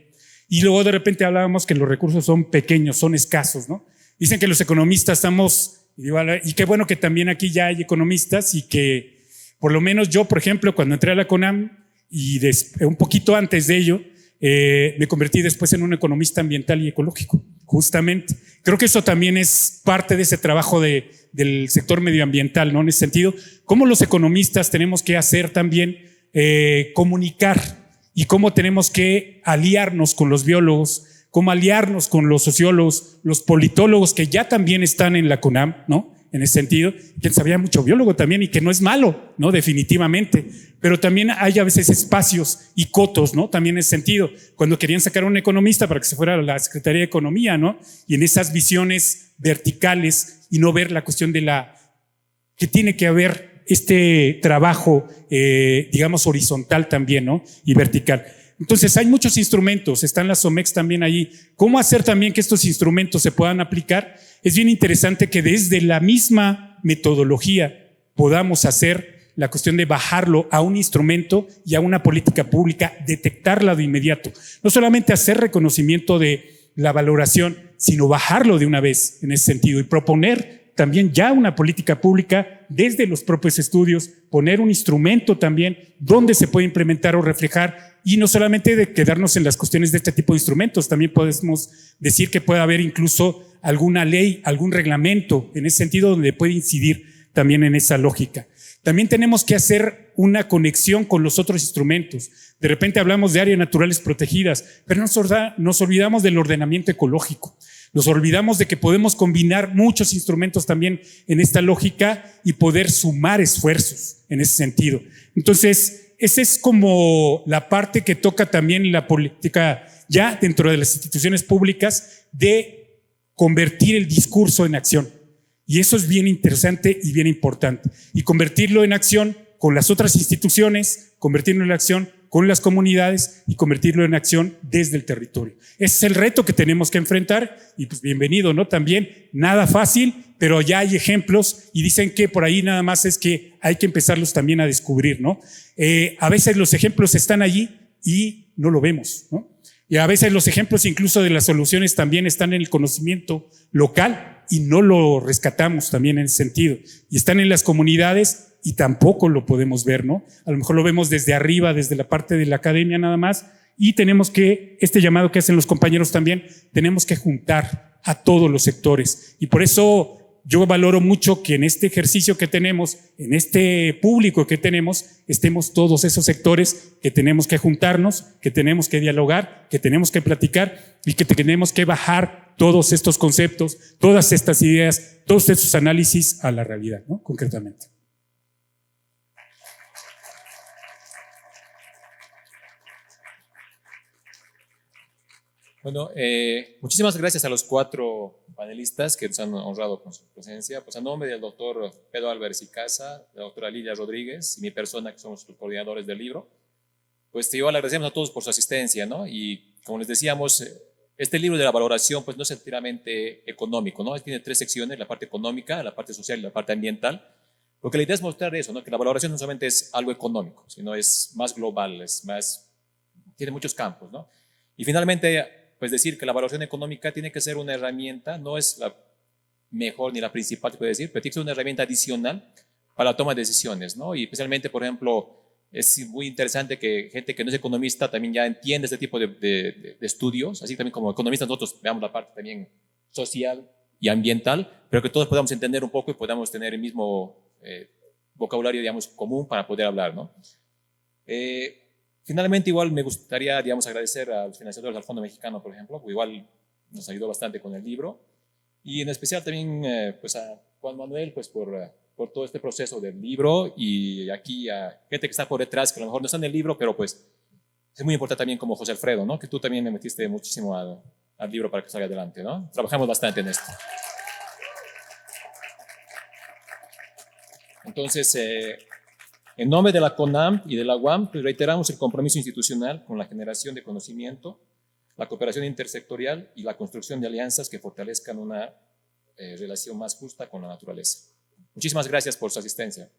Y luego de repente hablábamos que los recursos son pequeños, son escasos, ¿no? Dicen que los economistas estamos, y qué bueno que también aquí ya hay economistas, y que por lo menos yo, por ejemplo, cuando entré a la CONAM y un poquito antes de ello, me convertí después en un economista ambiental y ecológico, justamente. Creo que eso también es parte de ese trabajo del sector medioambiental, ¿no? En ese sentido, cómo los economistas tenemos que hacer también comunicar y cómo tenemos que aliarnos con los biólogos, cómo aliarnos con los sociólogos, los politólogos que ya también están en la CONAM, ¿no? En ese sentido, que sabía mucho biólogo también y que no es malo, ¿no? Definitivamente. Pero también hay a veces espacios y cotos, ¿no? También en ese sentido. Cuando querían sacar a un economista para que se fuera a la Secretaría de Economía, ¿no? Y en esas visiones verticales y no ver la cuestión de que tiene que haber este trabajo, digamos, horizontal también, ¿no? Y vertical. Entonces hay muchos instrumentos, están las SOMEX también allí. ¿Cómo hacer también que estos instrumentos se puedan aplicar? Es bien interesante que desde la misma metodología podamos hacer la cuestión de bajarlo a un instrumento y a una política pública, detectarla de inmediato. No solamente hacer reconocimiento de la valoración, sino bajarlo de una vez en ese sentido y proponer también ya una política pública desde los propios estudios, poner un instrumento también donde se puede implementar o reflejar, y no solamente de quedarnos en las cuestiones de este tipo de instrumentos, también podemos decir que puede haber incluso alguna ley, algún reglamento en ese sentido donde puede incidir también en esa lógica. También tenemos que hacer una conexión con los otros instrumentos. De repente hablamos de áreas naturales protegidas, pero nos olvidamos del ordenamiento ecológico. Nos olvidamos de que podemos combinar muchos instrumentos también en esta lógica y poder sumar esfuerzos en ese sentido. Entonces, esa es como la parte que toca también la política ya dentro de las instituciones públicas de convertir el discurso en acción. Y eso es bien interesante y bien importante. Y convertirlo en acción con las otras instituciones, convertirlo en acción con las comunidades y convertirlo en acción desde el territorio. Ese es el reto que tenemos que enfrentar y pues bienvenido, ¿no? También nada fácil, pero ya hay ejemplos y dicen que por ahí nada más es que hay que empezarlos también a descubrir, ¿no? A veces los ejemplos están allí y no lo vemos, ¿no? Y a veces los ejemplos incluso de las soluciones también están en el conocimiento local y no lo rescatamos también en ese sentido. Y están en las comunidades y tampoco lo podemos ver, ¿no? A lo mejor lo vemos desde arriba, desde la parte de la academia nada más, y tenemos que, este llamado que hacen los compañeros también, tenemos que juntar a todos los sectores. Y por eso yo valoro mucho que en este ejercicio que tenemos, en este público que tenemos, estemos todos esos sectores que tenemos que juntarnos, que tenemos que dialogar, que tenemos que platicar y que tenemos que bajar todos estos conceptos, todas estas ideas, todos estos análisis a la realidad, ¿no? Concretamente. Bueno, muchísimas gracias a los 4 panelistas que nos han honrado con su presencia. Pues a nombre del doctor Pedro Álvarez y Casa, la doctora Lilia Rodríguez y mi persona, que somos los coordinadores del libro, pues igual agradecemos a todos por su asistencia, ¿no? Y como les decíamos, este libro de la valoración pues no es enteramente económico, ¿no? Tiene 3 secciones, la parte económica, la parte social y la parte ambiental. Porque la idea es mostrar eso, ¿no? Que la valoración no solamente es algo económico, sino es más global, tiene muchos campos, ¿no? Y finalmente, pues decir que la valoración económica tiene que ser una herramienta, no es la mejor ni la principal, se puede decir, pero tiene que ser una herramienta adicional para la toma de decisiones, ¿no? Y especialmente, por ejemplo, es muy interesante que gente que no es economista también ya entiende este tipo de estudios, así también como economistas nosotros veamos la parte también social y ambiental, pero que todos podamos entender un poco y podamos tener el mismo vocabulario, digamos, común para poder hablar, ¿no? Finalmente, igual me gustaría, digamos, agradecer a los financiadores del Fondo Mexicano, por ejemplo, porque igual nos ayudó bastante con el libro, y en especial también pues a Juan Manuel pues por todo este proceso del libro, y aquí a gente que está por detrás, que a lo mejor no está en el libro, pero pues es muy importante también, como José Alfredo, ¿no? Que tú también le metiste muchísimo al libro para que salga adelante, ¿no? Trabajamos bastante en esto. Entonces, en nombre de la CONAM y de la UAM, pues reiteramos el compromiso institucional con la generación de conocimiento, la cooperación intersectorial y la construcción de alianzas que fortalezcan una relación más justa con la naturaleza. Muchísimas gracias por su asistencia.